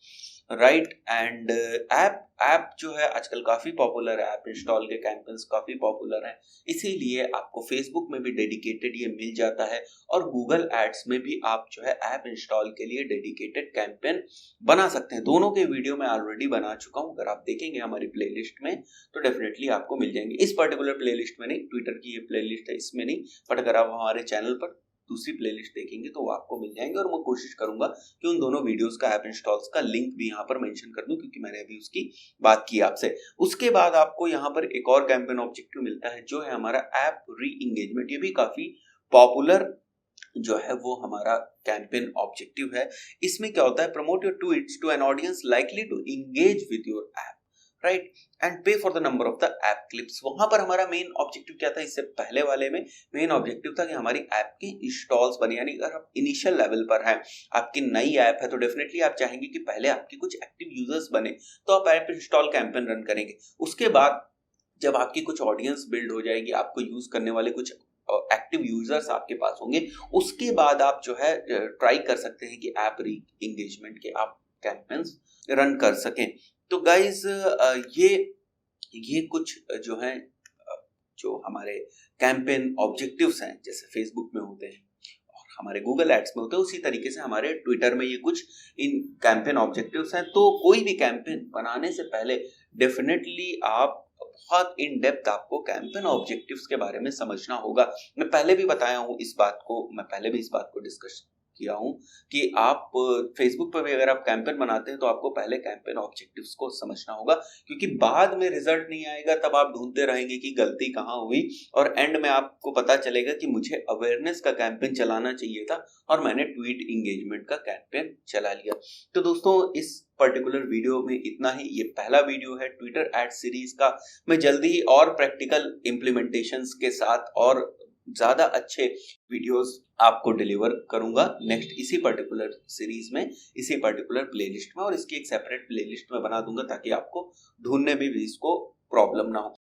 राइट। एंड ऐप जो है आजकल काफ़ी पॉपुलर है, ऐप इंस्टॉल के कैंपेन्स काफ़ी पॉपुलर हैं, इसीलिए आपको फेसबुक में भी डेडिकेटेड ये मिल जाता है और गूगल एड्स में भी आप जो है ऐप इंस्टॉल के लिए डेडिकेटेड कैंपेन बना सकते हैं। दोनों के वीडियो मैं ऑलरेडी बना चुका हूं, अगर आप देखेंगे हमारी प्लेलिस्ट में तो डेफिनेटली आपको मिल जाएंगे। इस पर्टिकुलर प्लेलिस्ट में नहीं, ट्विटर की ये प्लेलिस्ट है इसमें नहीं, बट अगर आप हमारे चैनल पर दूसरी प्लेलिस्ट देखेंगे तो वो आपको मिल जाएंगे और मैं कोशिश करूंगा कि उन दोनों वीडियोस का ऐप इंस्टॉल्स का लिंक भी यहाँ पर मेंशन कर दूं, क्योंकि मैंने अभी उसकी बात की आपसे। उसके बाद आपको यहाँ पर एक और कैंपेन ऑब्जेक्टिव मिलता है जो है हमारा ऐप री एंगेजमेंट। ये भी काफी पॉपुलर जो है वो हमारा कैंपेन ऑब्जेक्टिव है। इसमें क्या होता है, promote your tweets to an audience likely to engage with your app, right, and pay for the number of the app clips. वहां पर हमारा मेन ऑब्जेक्टिव क्या था, इससे पहले वाले में मेन ऑब्जेक्टिव था कि हमारी ऐप की इंस्टॉल्स बने, यानी अगर आप इनिशियल लेवल पर हैं, आपकी नई ऐप है, तो डेफिनेटली आप चाहेंगे कि पहले आपकी कुछ एक्टिव यूजर्स बने, तो आप ऐप इंस्टॉल कैंपेन रन करेंगे। उसके बाद जब आपकी कुछ ऑडियंस बिल्ड हो जाएगी, आपको यूज करने वाले कुछ एक्टिव यूजर्स आपके पास होंगे, उसके बाद आप जो है ट्राई कर सकते हैं कि ऐप री एंगेजमेंट के आप कैंपेन्स रन कर सकें। तो गाइज ये कुछ जो है जो हमारे कैंपेन ऑब्जेक्टिव्स हैं, जैसे फेसबुक में होते हैं और हमारे गूगल एड्स में होते हैं, उसी तरीके से हमारे ट्विटर में ये कुछ इन कैंपेन ऑब्जेक्टिव्स हैं। तो कोई भी कैंपेन बनाने से पहले डेफिनेटली आप बहुत इन डेप्थ आपको कैंपेन ऑब्जेक्टिव्स के बारे में समझना होगा। मैं पहले भी बताया हूँ इस बात को, मैं पहले भी इस बात को डिस्कस किया हूँ कि आप फेसबुक पर भी अगर आप कैंपेन बनाते हैं तो आपको पहले कैंपेन ऑब्जेक्टिव्स को समझना होगा, क्योंकि बाद में रिजल्ट नहीं आएगा, तब आप ढूंढते रहेंगे कि गलती कहाँ हुई और एंड में आपको पता चलेगा कि मुझे अवेयरनेस का कैंपेन चलाना चाहिए था और मैंने ट्वीट एंगेजमेंट का कैंपेन चला लिया। तो दोस्तों इस पर्टिकुलर वीडियो में इतना ही। ये पहला वीडियो है ट्विटर एड सीरीज का। मैं जल्दी ही और प्रैक्टिकल इम्प्लीमेंटेशंस के साथ और ज्यादा अच्छे वीडियोस आपको डिलीवर करूंगा नेक्स्ट इसी पर्टिकुलर सीरीज में, इसी पर्टिकुलर प्लेलिस्ट में, और इसकी एक सेपरेट प्लेलिस्ट में बना दूंगा ताकि आपको ढूंढने में भी इसको प्रॉब्लम ना हो।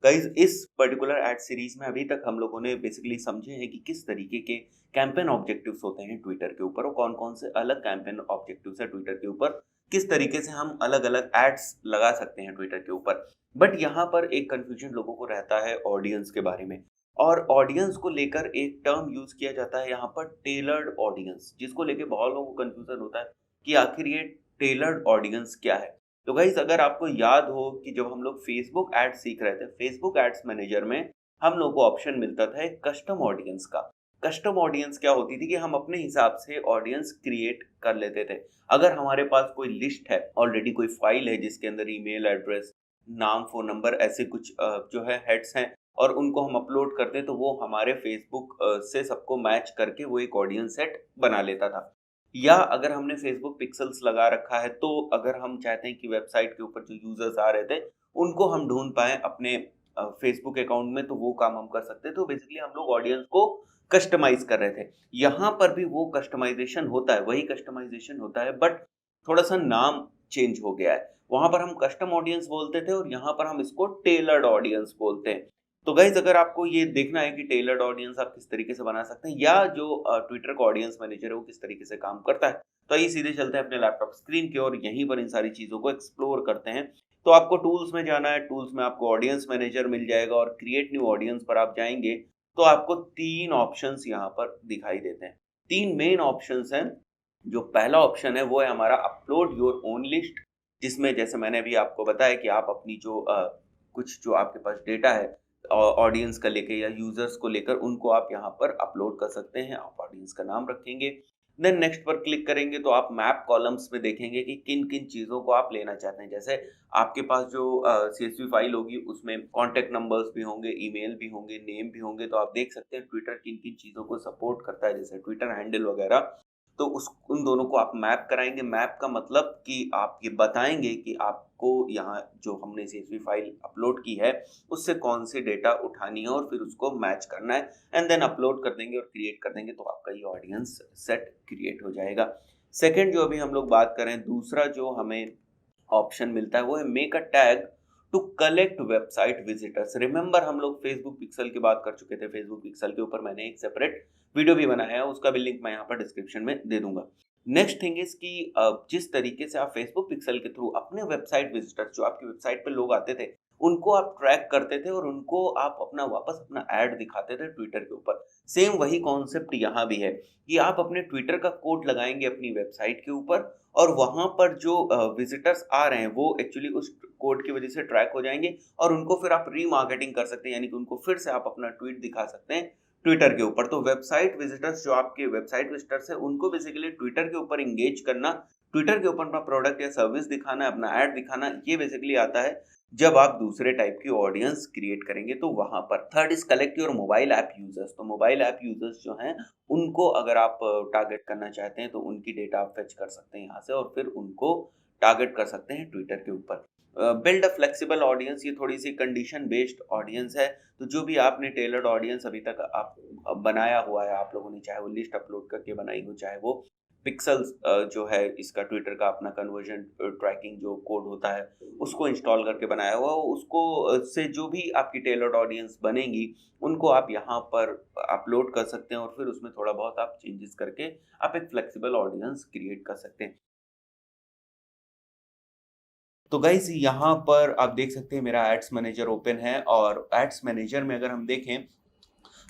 गाइज इस पर्टिकुलर एड सीरीज में अभी तक हम लोगों ने बेसिकली समझे हैं कि किस तरीके के कैंपेन ऑब्जेक्टिव्स होते हैं ट्विटर के ऊपर और कौन कौन से अलग कैंपेन ऑब्जेक्टिव्स है ट्विटर के ऊपर, किस तरीके से हम अलग अलग एड्स लगा सकते हैं ट्विटर के ऊपर। बट यहाँ पर एक कंफ्यूजन लोगों को रहता है ऑडियंस के बारे में, और ऑडियंस को लेकर एक टर्म यूज किया जाता है यहाँ पर टेलर्ड ऑडियंस, जिसको लेकर बहुत लोगों को कंफ्यूजन होता है कि आखिर ये टेलर्ड ऑडियंस क्या है। तो गाइस अगर आपको याद हो कि जब हम लोग फेसबुक एड सीख रहे थे, फेसबुक एड्स मैनेजर में हम लोग को ऑप्शन मिलता था एक कस्टम ऑडियंस का। कस्टम ऑडियंस क्या होती थी कि हम अपने हिसाब से ऑडियंस क्रिएट कर लेते थे। अगर हमारे पास कोई लिस्ट है, ऑलरेडी कोई फाइल है जिसके अंदर ईमेल एड्रेस, नाम, फोन नंबर, ऐसे कुछ जो है हेड्स हैं और उनको हम अपलोड करते हैं, तो वो हमारे फेसबुक से सबको मैच करके वो एक ऑडियंस सेट बना लेता था। या अगर हमने फेसबुक पिक्सल्स लगा रखा है, तो अगर हम चाहते हैं कि वेबसाइट के ऊपर जो यूजर्स आ रहे थे उनको हम ढूंढ पाए अपने फेसबुक अकाउंट में, तो वो काम हम कर सकते हैं। तो बेसिकली हम लोग ऑडियंस को कस्टमाइज कर रहे थे। यहाँ पर भी वो कस्टमाइजेशन होता है, वही कस्टमाइजेशन होता है, बट थोड़ा सा नाम चेंज हो गया है। वहां पर हम कस्टम ऑडियंस बोलते थे और यहाँ पर हम इसको टेलर्ड ऑडियंस बोलते हैं। तो गाइज अगर आपको ये देखना है कि टेलर्ड ऑडियंस आप किस तरीके से बना सकते हैं या जो ट्विटर का ऑडियंस मैनेजर है वो किस तरीके से काम करता है, तो ये सीधे चलते हैं अपने लैपटॉप स्क्रीन की ओर, यहीं पर इन सारी चीज़ों को एक्सप्लोर करते हैं। तो आपको टूल्स में जाना है, टूल्स में आपको ऑडियंस मैनेजर मिल जाएगा और क्रिएट न्यू ऑडियंस पर आप जाएंगे तो आपको 3 ऑप्शंस यहाँ पर दिखाई देते हैं। 3 मेन ऑप्शंस हैं। जो पहला ऑप्शन है वो है हमारा अपलोड योर ओन लिस्ट, जिसमें जैसे मैंने अभी आपको बताया कि आप अपनी जो कुछ जो आपके पास डेटा है ऑडियंस का लेकर या यूजर्स को लेकर, उनको आप यहाँ पर अपलोड कर सकते हैं। आप ऑडियंस का नाम रखेंगे, देन नेक्स्ट पर क्लिक करेंगे तो आप मैप कॉलम्स में देखेंगे कि किन किन चीज़ों को आप लेना चाहते हैं। जैसे आपके पास जो CSV फाइल होगी उसमें कॉन्टैक्ट नंबर्स भी होंगे, ईमेल भी होंगे, नेम भी होंगे, तो आप देख सकते हैं ट्विटर किन किन चीज़ों को सपोर्ट करता है, जैसे ट्विटर हैंडल वगैरह। तो उन दोनों को आप मैप कराएंगे। मैप का मतलब कि आप ये बताएंगे कि आपको यहाँ जो हमने CSV फाइल अपलोड की है उससे कौन सी डेटा उठानी है और फिर उसको मैच करना है, एंड देन अपलोड कर देंगे और क्रिएट कर देंगे, तो आपका ये ऑडियंस सेट क्रिएट हो जाएगा। सेकंड जो अभी हम लोग बात करें, दूसरा जो हमें ऑप्शन मिलता है वो है make a tag to collect website visitors. Remember हम लोग फेसबुक पिक्सल की बात कर चुके थे। फेसबुक पिक्सल के ऊपर मैंने एक सेपरेट वीडियो भी बनाया है, उसका भी लिंक मैं यहाँ पर डिस्क्रिप्शन में दे दूंगा। नेक्स्ट थिंग इज कि जिस तरीके से आप फेसबुक पिक्सल के थ्रू अपने वेबसाइट विजिटर्स, जो आपकी वेबसाइट पर लोग आते थे, उनको आप ट्रैक करते थे और उनको आप वापस अपना ऐड दिखाते थे ट्विटर के ऊपर, सेम वही कॉन्सेप्ट यहाँ भी है कि आप अपने ट्विटर का कोड लगाएंगे अपनी वेबसाइट के ऊपर और वहां पर जो विजिटर्स आ रहे हैं वो एक्चुअली उस कोड की वजह से ट्रैक हो जाएंगे और उनको फिर आप रीमार्केटिंग कर सकते हैं, यानी कि उनको फिर से आप अपना ट्वीट दिखा सकते हैं ट्विटर के ऊपर। तो वेबसाइट विजिटर्स, जो आपके वेबसाइट विजिटर्स है, उनको बेसिकली ट्विटर के ऊपर इंगेज करना, ट्विटर के ऊपर अपना प्रोडक्ट या सर्विस दिखाना, अपना ऐड दिखाना, ये बेसिकली आता है जब आप दूसरे टाइप की ऑडियंस क्रिएट करेंगे तो वहां पर। Third is collect your mobile app users. तो मोबाइल ऐप यूजर्स जो हैं उनको अगर आप टारगेट करना चाहते हैं तो उनकी डेटा आप फेच कर सकते हैं यहाँ से और फिर उनको टारगेट कर सकते हैं ट्विटर के ऊपर। बिल्ड अ फ्लेक्सिबल ऑडियंस, ये थोड़ी सी कंडीशन बेस्ड ऑडियंस है। तो जो भी आपने टेलर्ड ऑडियंस अभी तक आप बनाया हुआ है आप लोगों ने, चाहे वो लिस्ट अपलोड करके बनाई हो, चाहे वो पिक्सल्स जो है इसका ट्विटर का अपना कन्वर्जन ट्रैकिंग जो कोड होता है उसको इंस्टॉल करके बनाया हुआ, उसको से जो भी आपकी टेलर्ड ऑडियंस बनेगी उनको आप यहाँ पर अपलोड कर सकते हैं और फिर उसमें थोड़ा बहुत आप चेंजेस करके आप एक फ्लेक्सिबल ऑडियंस क्रिएट कर सकते हैं। तो गाइज यहाँ पर आप देख सकते हैं मेरा एड्स मैनेजर ओपन है और एड्स मैनेजर में अगर हम देखें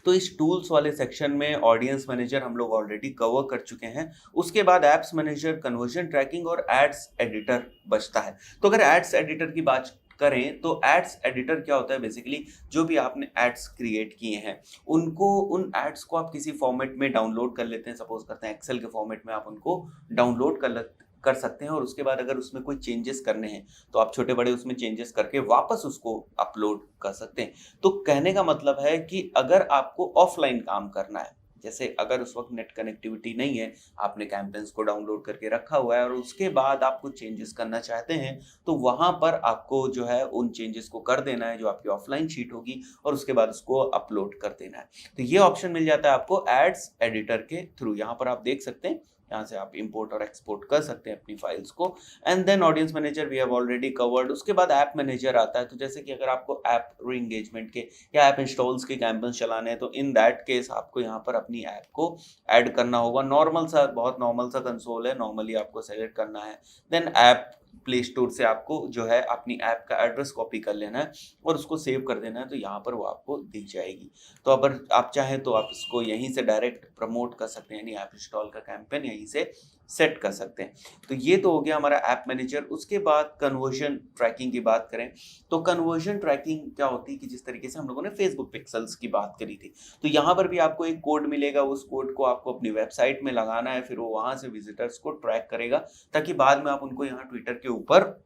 तो इस टूल्स वाले सेक्शन में ऑडियंस मैनेजर हम लोग ऑलरेडी कवर कर चुके हैं। उसके बाद एप्स मैनेजर, कन्वर्जन ट्रैकिंग और एड्स एडिटर बचता है। तो अगर एड्स एडिटर की बात करें तो एड्स एडिटर क्या होता है, बेसिकली जो भी आपने एड्स क्रिएट किए हैं उनको, उन एड्स को आप किसी फॉर्मेट में डाउनलोड कर लेते हैं। सपोज करते हैं एक्सेल के फॉर्मेट में आप उनको डाउनलोड कर सकते हैं और उसके बाद अगर उसमें कोई चेंजेस करने हैं तो आप छोटे बड़े उसमें चेंजेस करके वापस उसको अपलोड कर सकते हैं। तो कहने का मतलब है कि अगर आपको ऑफलाइन काम करना है, जैसे अगर उस वक्त नेट कनेक्टिविटी नहीं है, आपने कैंपेन्स को डाउनलोड करके रखा हुआ है और उसके बाद आपको चेंजेस करना चाहते हैं, तो वहां पर आपको जो है उन चेंजेस को कर देना है जो आपकी ऑफलाइन शीट होगी और उसके बाद उसको अपलोड कर देना है। तो ये ऑप्शन मिल जाता है आपको एड्स एडिटर के थ्रू। यहाँ पर आप देख सकते हैं, यहाँ से आप इंपोर्ट और एक्सपोर्ट कर सकते हैं अपनी फाइल्स को। And then audience manager we have already covered. उसके बाद ऐप मैनेजर आता है। तो जैसे कि अगर आपको ऐप री एंगेजमेंट के या ऐप इंस्टॉल्स के कैंपेन्स चलाने हैं तो इन दैट केस आपको यहाँ पर अपनी ऐप को ऐड करना होगा। नॉर्मल सा, बहुत नॉर्मल सा कंसोल है, नॉर्मली आपको सेलेक्ट करना है। देन ऐप प्ले स्टोर से आपको जो है अपनी ऐप का एड्रेस कॉपी कर लेना है और उसको सेव कर देना है, तो यहाँ पर वो आपको दिख जाएगी। तो अगर आप चाहें तो आप इसको यहीं से डायरेक्ट प्रमोट कर सकते हैं, यानी ऐप इंस्टॉल का कैंपेन यहीं से सेट कर सकते हैं। तो ये तो हो गया हमारा ऐप मैनेजर। उसके बाद कन्वर्जन ट्रैकिंग की बात करें तो कन्वर्जन ट्रैकिंग क्या होती है कि जिस तरीके से हम लोगों ने फेसबुक पिक्सल्स की बात करी थी, तो यहाँ पर भी आपको एक कोड मिलेगा। उस कोड को आपको अपनी वेबसाइट में लगाना है, फिर वो वहां से विजिटर्स को ट्रैक करेगा ताकि बाद में आप उनको यहाँ ट्विटर के ऊपर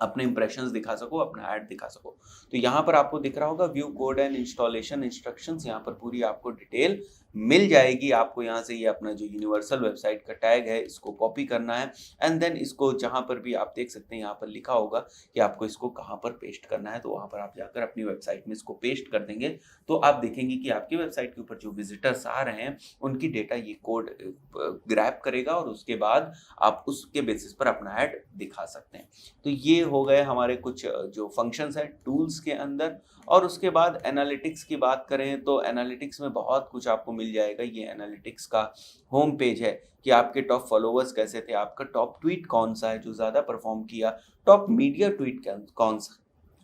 अपने इंप्रेशंस दिखा सको, अपना ऐड दिखा सको। तो यहाँ पर आपको दिख रहा होगा view code and installation instructions, यहाँ पर पूरी आपको डिटेल मिल जाएगी। आपको यहाँ से ये अपना जो यूनिवर्सल वेबसाइट का टैग है इसको कॉपी करना है एंड देन इसको जहाँ पर भी आप देख सकते हैं यहाँ पर लिखा होगा कि आपको इसको कहाँ पर पेस्ट करना है, तो वहाँ पर आप जाकर अपनी वेबसाइट में इसको पेस्ट कर देंगे तो आप देखेंगे कि आपकी वेबसाइट के ऊपर जो विजिटर्स आ रहे हैं उनकी डेटा ये कोड ग्रैब करेगा और उसके बाद आप उसके बेसिस पर अपना ऐड दिखा सकते हैं। तो ये हो गए हमारे कुछ जो फंक्शंस हैं टूल्स के अंदर। और उसके बाद एनालिटिक्स की बात करें तो एनालिटिक्स में बहुत कुछ आपको मिल जाएगा। ये एनालिटिक्स का होम पेज है कि आपके टॉप फॉलोअर्स कैसे थे, आपका टॉप ट्वीट कौन सा है जो ज़्यादा परफॉर्म किया, टॉप मीडिया ट्वीट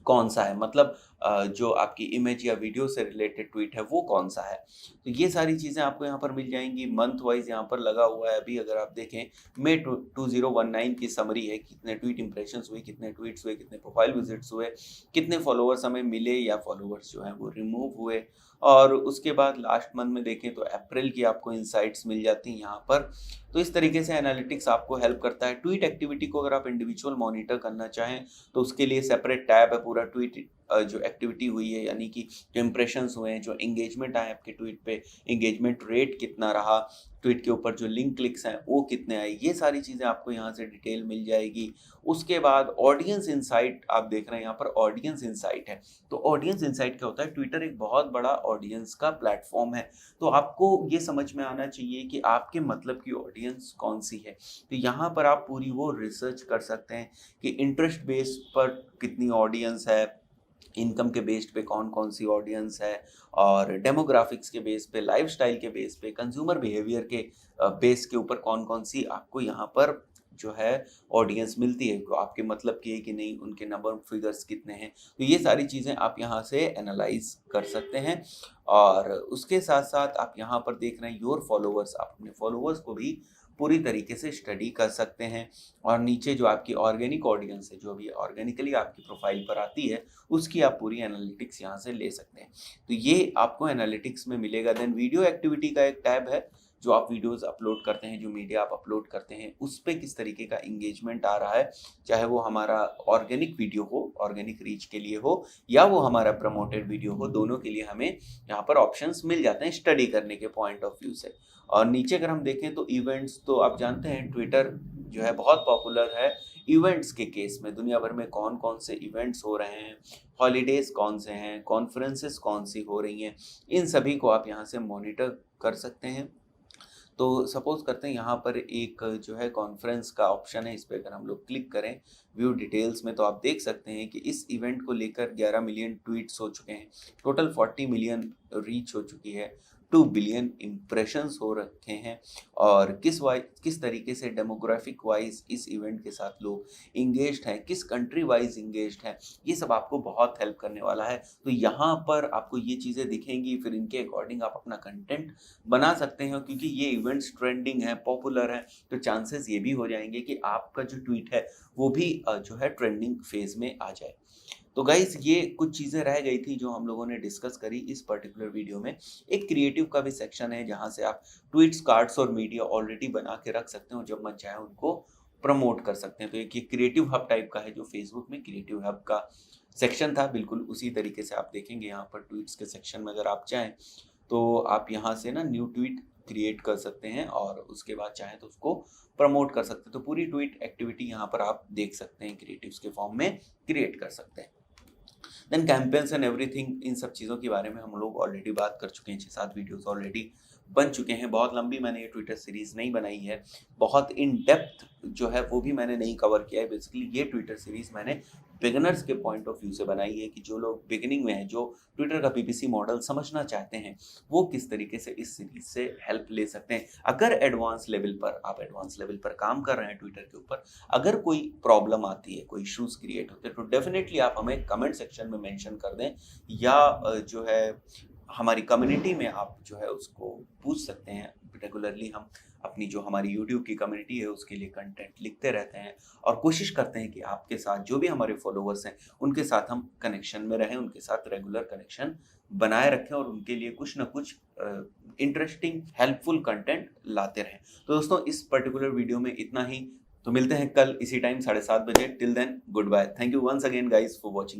कौन सा है, मतलब जो आपकी इमेज या वीडियो से रिलेटेड ट्वीट है वो कौन सा है। तो ये सारी चीज़ें आपको यहाँ पर मिल जाएंगी। मंथ वाइज यहाँ पर लगा हुआ है। अभी अगर आप देखें मई 2019 की समरी है, कितने ट्वीट इंप्रेशंस हुए, कितने ट्वीट्स हुए, कितने प्रोफाइल विजिट्स हुए, कितने फॉलोअर्स हमें मिले या फॉलोअर्स जो हैं वो रिमूव हुए। और उसके बाद लास्ट मंथ में देखें तो अप्रैल की आपको इंसाइट्स मिल जाती हैं यहाँ पर। तो इस तरीके से एनालिटिक्स आपको हेल्प करता है। ट्वीट एक्टिविटी को अगर आप इंडिविजुअल मॉनिटर करना चाहें तो उसके लिए सेपरेट टैब है। पूरा ट्वीट जो एक्टिविटी हुई है, यानी कि जो इंप्रेशंस हुए हैं, जो एंगेजमेंट आए आपके ट्वीट पे, एंगेजमेंट रेट कितना रहा, ट्वीट के ऊपर जो लिंक क्लिक्स हैं वो कितने आए, ये सारी चीज़ें आपको यहाँ से डिटेल मिल जाएगी। उसके बाद ऑडियंस इंसाइट आप देख रहे हैं यहाँ पर, ऑडियंस इंसाइट है। तो ऑडियंस इंसाइट क्या होता है? ट्विटर एक बहुत बड़ा ऑडियंस का प्लेटफॉर्म है। तो आपको ये समझ में आना चाहिए कि आपके मतलब की ऑडियंस कौन सी है। तो यहाँ पर आप पूरी वो रिसर्च कर सकते हैं कि इंटरेस्ट बेस पर कितनी ऑडियंस है, इनकम के बेस्ड पे कौन कौन सी ऑडियंस है, और डेमोग्राफिक्स के बेस पे, लाइफस्टाइल के बेस पे, कंज्यूमर बिहेवियर के बेस के ऊपर कौन कौन सी आपको यहाँ पर जो है ऑडियंस मिलती है, तो आपके मतलब की है कि नहीं, उनके नंबर फिगर्स कितने हैं। तो ये सारी चीज़ें आप यहाँ से एनालाइज कर सकते हैं। और उसके साथ साथ आप यहाँ पर देख रहे हैं योर फॉलोअर्स, आप अपने फॉलोअर्स को भी पूरी तरीके से स्टडी कर सकते हैं। और नीचे जो आपकी ऑर्गेनिक ऑडियंस है, जो भी ऑर्गेनिकली आपकी प्रोफाइल पर आती है, उसकी आप पूरी एनालिटिक्स यहाँ से ले सकते हैं। तो ये आपको एनालिटिक्स में मिलेगा। देन वीडियो एक्टिविटी का एक टैब है, जो आप वीडियोस अपलोड करते हैं, जो मीडिया आप अपलोड करते हैं, उस पर किस तरीके का इंगेजमेंट आ रहा है, चाहे वो हमारा ऑर्गेनिक वीडियो हो, ऑर्गेनिक रीच के लिए हो, या वो हमारा प्रमोटेड वीडियो हो, दोनों के लिए हमें यहाँ पर ऑप्शंस मिल जाते हैं स्टडी करने के पॉइंट ऑफ व्यू से। और नीचे अगर हम देखें तो इवेंट्स, तो आप जानते हैं ट्विटर जो है बहुत पॉपुलर है इवेंट्स के केस में। दुनिया भर में कौन कौन से इवेंट्स हो रहे हैं, हॉलीडेज कौन से हैं, कॉन्फ्रेंसेस कौन सी हो रही हैं, इन सभी को आप यहाँ से मॉनिटर कर सकते हैं। तो सपोज करते हैं यहाँ पर एक जो है कॉन्फ्रेंस का ऑप्शन है, इस पर अगर हम लोग क्लिक करें व्यू डिटेल्स में, तो आप देख सकते हैं कि इस इवेंट को लेकर 11 मिलियन ट्वीट्स हो चुके हैं, टोटल 40 मिलियन रीच हो चुकी है, 2 बिलियन इम्प्रेशंस हो रखे हैं। और किस तरीके से डेमोग्राफिक वाइज इस इवेंट के साथ लोग इंगेज्ड हैं, किस कंट्री वाइज इंगेज्ड हैं, ये सब आपको बहुत हेल्प करने वाला है। तो यहाँ पर आपको ये चीज़ें दिखेंगी, फिर इनके अकॉर्डिंग आप अपना कंटेंट बना सकते हैं। क्योंकि ये इवेंट्स ट्रेंडिंग है, पॉपुलर है, तो चांसेस ये भी हो जाएंगे कि आपका जो ट्वीट है वो भी जो है ट्रेंडिंग फेज में आ जाए। तो गाइस, ये कुछ चीज़ें रह गई थी जो हम लोगों ने डिस्कस करी इस पर्टिकुलर वीडियो में। एक क्रिएटिव का भी सेक्शन है जहाँ से आप ट्वीट्स, कार्ड्स और मीडिया ऑलरेडी बना के रख सकते हो, जब मन चाहे उनको प्रमोट कर सकते हैं। तो एक ये क्रिएटिव हब टाइप का है जो फेसबुक में क्रिएटिव हब का सेक्शन था, बिल्कुल उसी तरीके से आप देखेंगे यहाँ पर ट्वीट्स के सेक्शन में। अगर आप चाहें तो आप यहाँ से ना न्यू ट्वीट क्रिएट कर सकते हैं और उसके बाद चाहें तो उसको प्रमोट कर सकते हैं। तो पूरी ट्वीट एक्टिविटी यहाँ पर आप देख सकते हैं, क्रिएटिव्स के फॉर्म में क्रिएट कर सकते हैं। देन कैंपेन्स एंड एवरीथिंग, इन सब चीज़ों के बारे में हम लोग ऑलरेडी बात कर चुके हैं, 6-7 वीडियोस ऑलरेडी बन चुके हैं। बहुत लंबी मैंने ये ट्विटर सीरीज़ नहीं बनाई है, बहुत इन डेप्थ जो है वो भी मैंने नहीं कवर किया है। बेसिकली ये ट्विटर सीरीज़ मैंने बिगिनर्स के पॉइंट ऑफ व्यू से बनाई है कि जो लोग बिगिनिंग में हैं, जो ट्विटर का पीपीसी मॉडल समझना चाहते हैं, वो किस तरीके से इस सीरीज से हेल्प ले सकते हैं। अगर एडवांस लेवल पर काम कर रहे हैं ट्विटर के ऊपर, अगर कोई प्रॉब्लम आती है, कोई इश्यूज क्रिएट होते हैं, तो डेफिनेटली आप हमें कमेंट सेक्शन में मेंशन कर दें, या जो है हमारी कम्युनिटी में आप जो है उसको पूछ सकते हैं। रेगुलरली हम अपनी जो हमारी यूट्यूब की कम्युनिटी है उसके लिए कंटेंट लिखते रहते हैं और कोशिश करते हैं कि आपके साथ जो भी हमारे फॉलोअर्स हैं उनके साथ हम कनेक्शन में रहें, उनके साथ रेगुलर कनेक्शन बनाए रखें और उनके लिए कुछ ना कुछ इंटरेस्टिंग हेल्पफुल कंटेंट लाते रहें। तो दोस्तों, इस पर्टिकुलर वीडियो में इतना ही। तो मिलते हैं कल इसी टाइम 7:30 बजे। Till then, goodbye. Thank you once again guys for watching this.